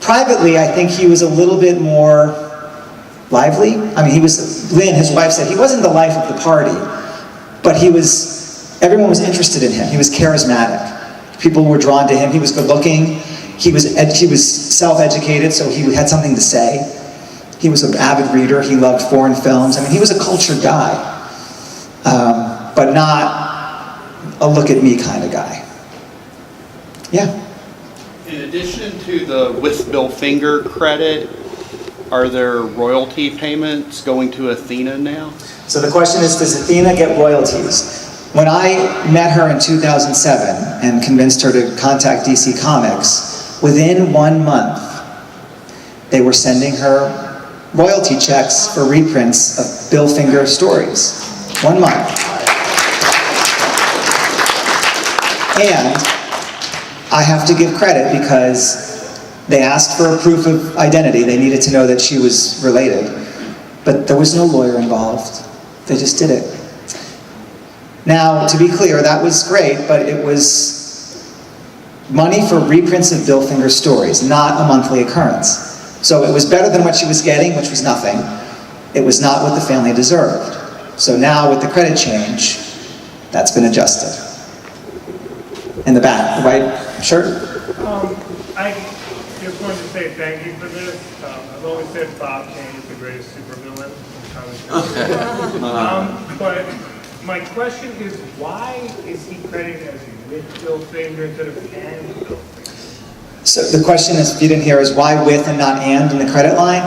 S1: Privately, I think he was a little bit more lively. I mean, Lynn, his wife, said he wasn't the life of the party, but everyone was interested in him. He was charismatic. People were drawn to him. He was good looking. He was self-educated, so he had something to say. He was an avid reader. He loved foreign films. I mean, he was a cultured guy, but not a look-at-me kind of guy. Yeah.
S6: In addition to the with Bill Finger credit, are there royalty payments going to Athena now?
S1: So the question is, does Athena get royalties? When I met her in 2007 and convinced her to contact DC Comics, within 1 month, they were sending her royalty checks for reprints of Bill Finger stories. 1 month. And I have to give credit because they asked for a proof of identity. They needed to know that she was related. But there was no lawyer involved. They just did it. Now, to be clear, that was great, but it was money for reprints of Bill Finger stories, not a monthly occurrence. So it was better than what she was getting, which was nothing. It was not what the family deserved. So now, with the credit change, that's been adjusted. In the back, the white shirt?
S2: I just wanted to say thank you for this. I've always said Bob Kane is the greatest supervillain in comics. But my question is, why is he credited as with Bill Finger instead of and Bill Finger?
S1: So the question is, if you didn't hear, is why with and not and in the credit line?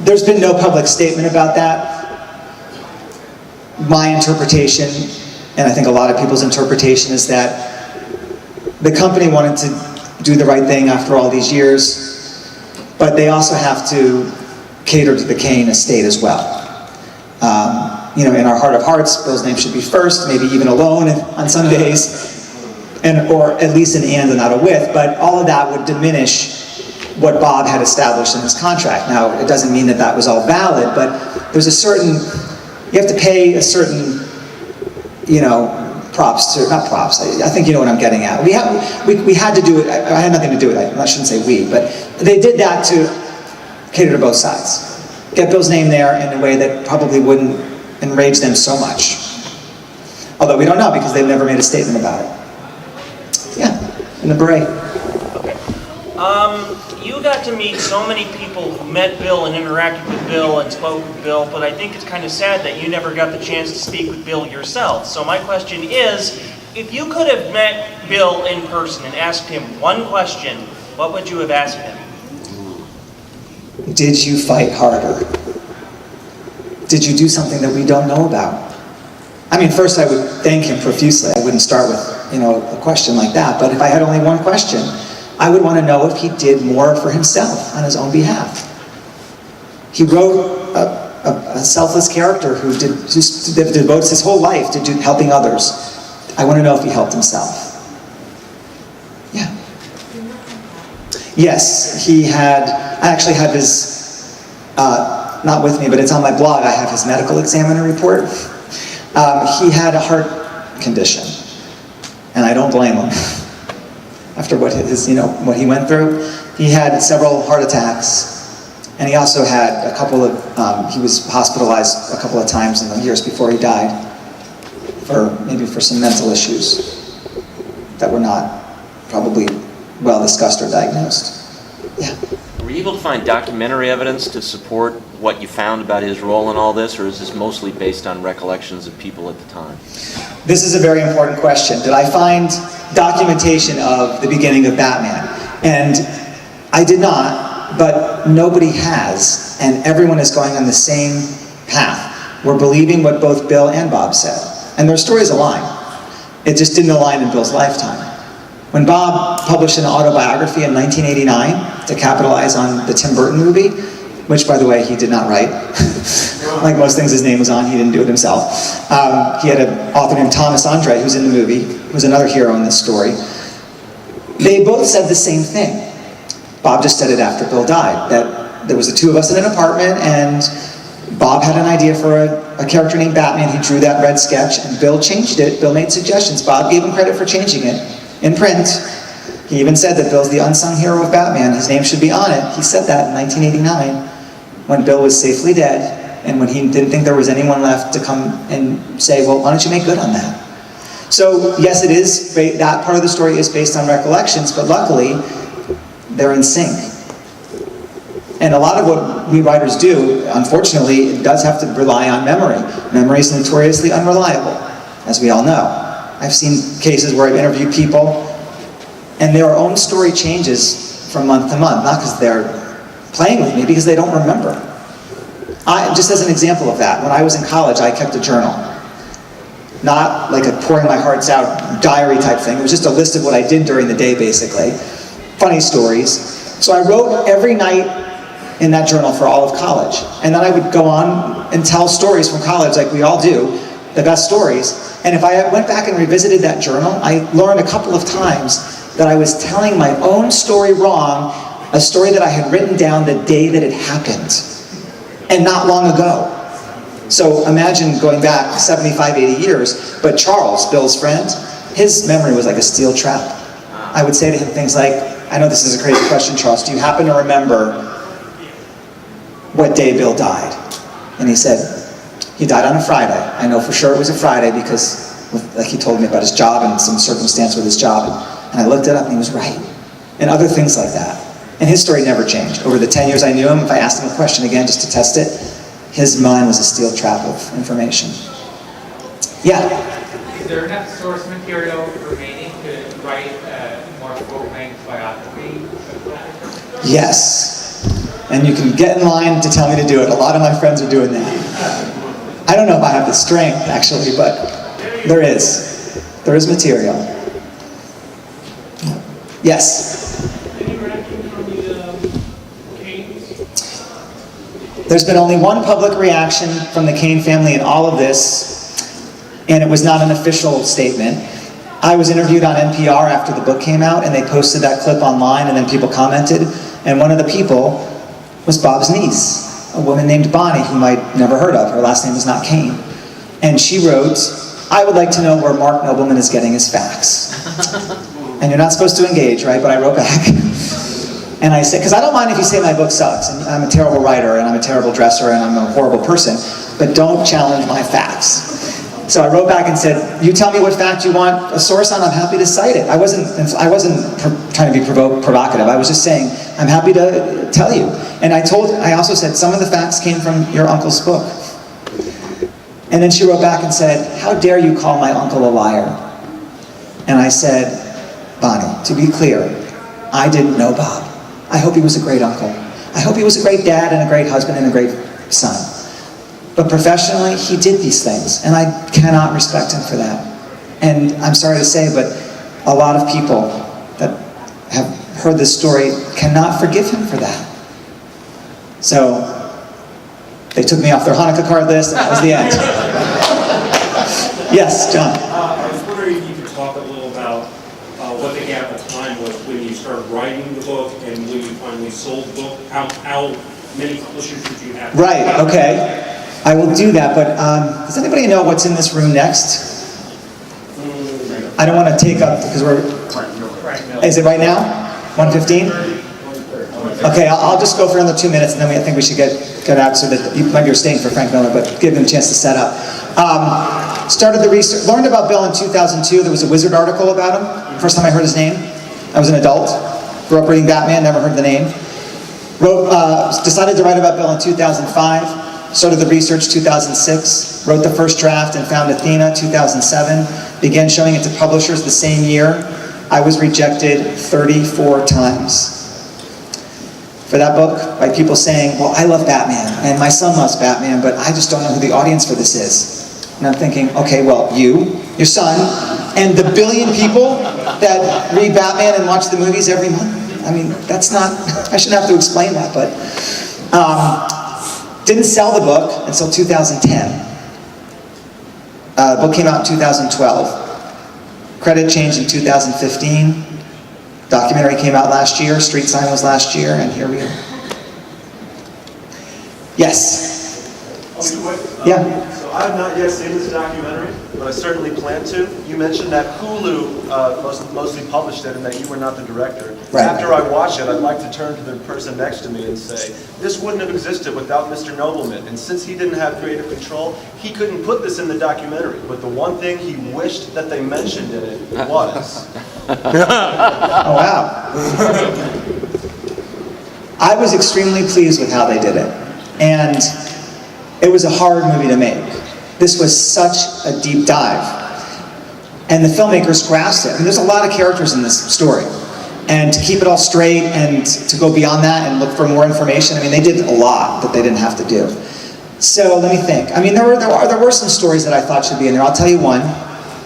S1: There's been no public statement about that. My interpretation, and I think a lot of people's interpretation, is that the company wanted to do the right thing after all these years, but they also have to cater to the Kane estate as well. In our heart of hearts, Bill's name should be first, maybe even alone on some days. or at least an and not a with, but all of that would diminish what Bob had established in his contract. Now, it doesn't mean that that was all valid, but there's a certain, you have to pay a certain, props to, not props, I think you know what I'm getting at. We had to do it, I had nothing to do with it, I shouldn't say we, but they did that to cater to both sides. Get Bill's name there in a way that probably wouldn't enrage them so much. Although we don't know because they've never made a statement about it. Yeah, in the beret.
S7: You got to meet so many people who met Bill and interacted with Bill and spoke with Bill, but I think it's kind of sad that you never got the chance to speak with Bill yourself. So my question is, if you could have met Bill in person and asked him one question, what would you have asked him?
S1: Did you fight harder? Did you do something that we don't know about? I mean, first I would thank him profusely. I wouldn't start with, a question like that. But if I had only one question, I would want to know if he did more for himself on his own behalf. He wrote a selfless character who devotes his whole life to helping others. I want to know if he helped himself. Yeah. Yes, I actually have his, not with me, but it's on my blog. I have his medical examiner report. He had a heart condition, and I don't blame him. After what he went through, he had several heart attacks, and he also had a couple of, he was hospitalized a couple of times in the years before he died, maybe for some mental issues that were not probably well discussed or diagnosed. Yeah.
S8: Were you able to find documentary evidence to support what you found about his role in all this, or is this mostly based on recollections of people at the time?
S1: This is a very important question. Did I find documentation of the beginning of Batman? And I did not, but nobody has, and everyone is going on the same path. We're believing what both Bill and Bob said, and their stories align. It just didn't align in Bill's lifetime. When Bob published an autobiography in 1989 to capitalize on the Tim Burton movie, which, by the way, he did not write. Like most things his name was on, he didn't do it himself. He had an author named Thomas Andre, who's in the movie, who's another hero in this story. They both said the same thing. Bob just said it after Bill died, that there was the two of us in an apartment, and Bob had an idea for a character named Batman. He drew that red sketch, and Bill changed it. Bill made suggestions. Bob gave him credit for changing it in print. He even said that Bill's the unsung hero of Batman. His name should be on it. He said that in 1989 when Bill was safely dead and when he didn't think there was anyone left to come and say, well, why don't you make good on that? So yes, it is, that part of the story is based on recollections, but luckily they're in sync. And a lot of what we writers do, unfortunately, it does have to rely on memory. Memory is notoriously unreliable, as we all know. I've seen cases where I've interviewed people and their own story changes from month to month, not because they're playing with me, because they don't remember. Just as an example of that, when I was in college, I kept a journal. Not like a pouring my hearts out diary type thing. It was just a list of what I did during the day, basically. Funny stories. So I wrote every night in that journal for all of college. And then I would go on and tell stories from college like we all do, the best stories. And if I went back and revisited that journal, I learned a couple of times that I was telling my own story wrong, a story that I had written down the day that it happened, and not long ago. So imagine going back 75, 80 years, but Charles, Bill's friend, his memory was like a steel trap. I would say to him things like, I know this is a crazy question, Charles, do you happen to remember what day Bill died? And he said, he died on a Friday. I know for sure it was a Friday because, like he told me about his job and some circumstance with his job, and I looked it up and he was right. And other things like that. And his story never changed. Over the 10 years I knew him, if I asked him a question again just to test it, his mind was a steel trap of information. Yeah?
S9: Is there enough source material remaining to write a more full-length biography?
S1: Yes. And you can get in line to tell me to do it. A lot of my friends are doing that. I don't know if I have the strength, actually, but there is. There is material. Yes?
S2: Any reaction from the Canes?
S1: There's been only one public reaction from the Kane family in all of this, and it was not an official statement. I was interviewed on NPR after the book came out, and they posted that clip online, and then people commented, and one of the people was Bob's niece, a woman named Bonnie, whom I'd never heard of. Her last name is not Kane. And she wrote, "I would like to know where Marc Nobleman is getting his facts." And you're not supposed to engage, right? But I wrote back. And I said, because I don't mind if you say my book sucks, and I'm a terrible writer, and I'm a terrible dresser, and I'm a horrible person, but don't challenge my facts. So I wrote back and said, you tell me what fact you want a source on, I'm happy to cite it. I wasn't trying to be provocative. I was just saying, I'm happy to tell you. And I also said, some of the facts came from your uncle's book. And then she wrote back and said, how dare you call my uncle a liar? And I said, Bonnie, to be clear, I didn't know Bob. I hope he was a great uncle. I hope he was a great dad and a great husband and a great son. But professionally, he did these things, and I cannot respect him for that. And I'm sorry to say, but a lot of people that have heard this story cannot forgive him for that. So they took me off their Hanukkah card list, and that was the end. Yes, John.
S10: I was wondering if you could talk a little about what the gap of time was when you started writing the book and when you finally sold the book. How many publishers did you have?
S1: Right, okay. I will do that, but does anybody know what's in this room next? I don't want to take up, because is it right now? 1:15? Okay, I'll just go for another 2 minutes, and then I think we should get out so that maybe you're staying for Frank Miller, but give him a chance to set up. Started the research, learned about Bill in 2002. There was a Wizard article about him. First time I heard his name. I was an adult. Grew up reading Batman, never heard the name. Decided to write about Bill in 2005. Started the research 2006, wrote the first draft and found Athena 2007, began showing it to publishers the same year. I was rejected 34 times for that book by people saying, well, I love Batman and my son loves Batman, but I just don't know who the audience for this is. And I'm thinking, okay, well, you, your son, and the billion people that read Batman and watch the movies every month. I mean, that's not, I shouldn't have to explain that, but didn't sell the book until 2010. The book came out in 2012. Credit changed in 2015. Documentary came out last year. Street Sign was last year, and here we are. Yes? Yeah?
S11: So I have not yet seen this documentary, but I certainly plan to. You mentioned that Hulu mostly published it and that you were not the director.
S1: Right.
S11: After I watch it, I'd like to turn to the person next to me and say, this wouldn't have existed without Mr. Nobleman. And since he didn't have creative control, he couldn't put this in the documentary. But the one thing he wished that they mentioned in it was...
S1: Oh, wow. I was extremely pleased with how they did it. And it was a hard movie to make. This was such a deep dive. And the filmmakers grasped it. I mean, there's a lot of characters in this story. And to keep it all straight and to go beyond that and look for more information, I mean, they did a lot that they didn't have to do. So let me think. I mean, there were some stories that I thought should be in there. I'll tell you one,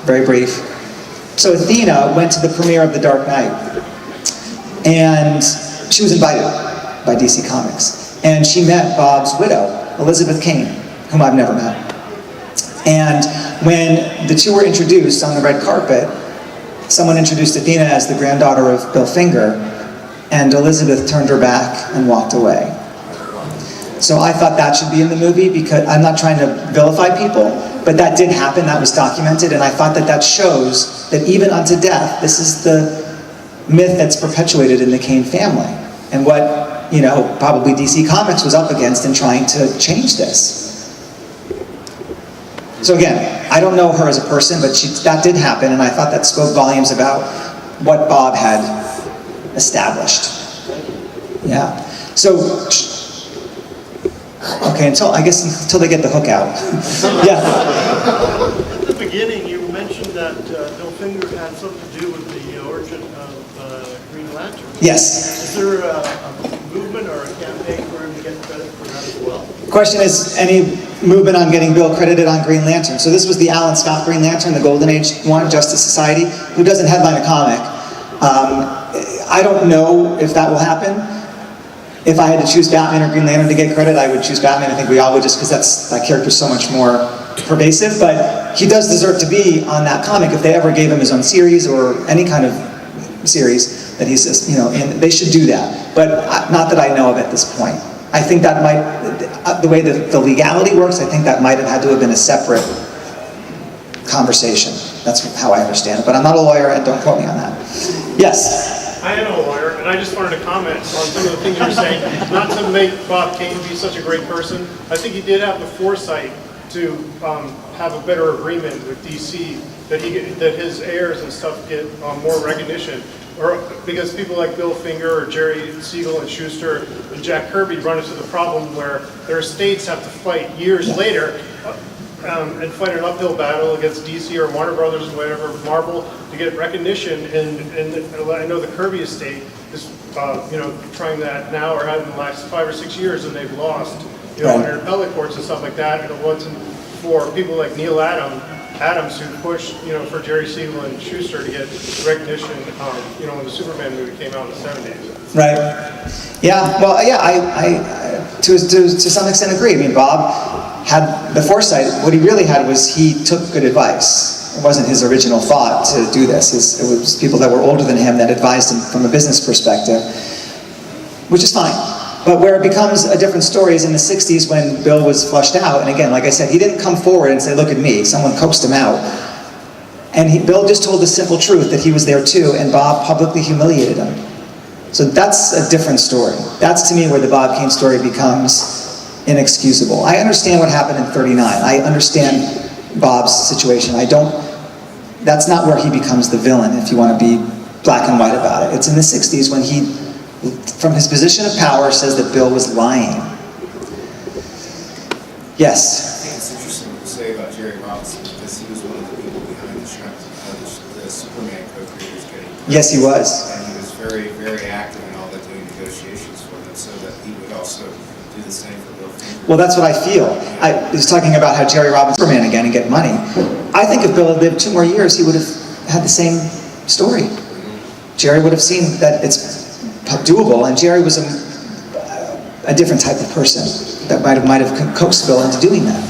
S1: very brief. So Athena went to the premiere of The Dark Knight. And she was invited by DC Comics. And she met Bob's widow, Elizabeth Kane, whom I've never met. And when the two were introduced on the red carpet, someone introduced Athena as the granddaughter of Bill Finger, and Elizabeth turned her back and walked away. So I thought that should be in the movie, because I'm not trying to vilify people, but that did happen, that was documented, and I thought that shows that even unto death, this is the myth that's perpetuated in the Kane family, and what, you know, probably DC Comics was up against in trying to change this. So again, I don't know her as a person, but that did happen, and I thought that spoke volumes about what Bob had established. Yeah. So, okay, until they get the hook out. Yeah.
S12: At the beginning, you mentioned that Bill Finger had something to do with the origin of Green Lantern.
S1: Yes.
S12: Is there a movement or a campaign for him to get credit for that as well?
S1: The question is, any movement on getting Bill credited on Green Lantern? So this was the Alan Scott Green Lantern, the Golden Age one, Justice Society, who doesn't headline a comic. I don't know if that will happen. If I had to choose Batman or Green Lantern to get credit, I would choose Batman. I think we all would, just because that character's so much more pervasive, but he does deserve to be on that comic if they ever gave him his own series or any kind of series that he's just, and they should do that. But not that I know of at this point. I think that might, the way that the legality works, I think that might have had to have been a separate conversation. That's how I understand it, but I'm not a lawyer and don't quote me on that. Yes?
S12: I am a lawyer, and I just wanted to comment on some of the things you're saying. Not to make Bob Kane be such a great person, I think he did have the foresight to have a better agreement with DC, that his heirs and stuff get more recognition. Or because people like Bill Finger or Jerry Siegel and Schuster and Jack Kirby run into the problem where their estates have to fight years later and fight an uphill battle against DC or Warner Brothers or whatever, Marvel, to get recognition. And I know the Kirby estate is trying that now or have in the last 5 or 6 years, and they've lost in appellate courts and stuff like that. And it wasn't for people like Neil Adams who pushed, for Jerry Siegel and Schuster to get recognition, when the Superman movie came out in the 70s.
S1: Right. Yeah. Well, yeah. I to some extent agree. I mean, Bob had the foresight. What he really had was he took good advice. It wasn't his original thought to do this. It was people that were older than him that advised him from a business perspective, which is fine. But where it becomes a different story is in the 60s when Bill was flushed out. And again, like I said, he didn't come forward and say, look at me. Someone coaxed him out. And Bill just told the simple truth that he was there too, and Bob publicly humiliated him. So that's a different story. That's to me where the Bob Kane story becomes inexcusable. I understand what happened in '39. I understand Bob's situation. That's not where he becomes the villain, if you want to be black and white about it. It's in the 60s when he, from his position of power, says that Bill was lying. Yes?
S13: I think it's interesting what you say about Jerry Robinson, because he was one of the people behind the Superman co-creators getting.
S1: Yes, he was.
S13: And he was very, very active in all that, doing negotiations for them, so that he would also do the same for Bill Finger.
S1: Well, that's what I feel. I was talking about how Jerry Robinson Superman again and get money. I think if Bill had lived 2 more years, he would have had the same story. Jerry would have seen that it's doable, and Jerry was a different type of person that might have coaxed Bill into doing that.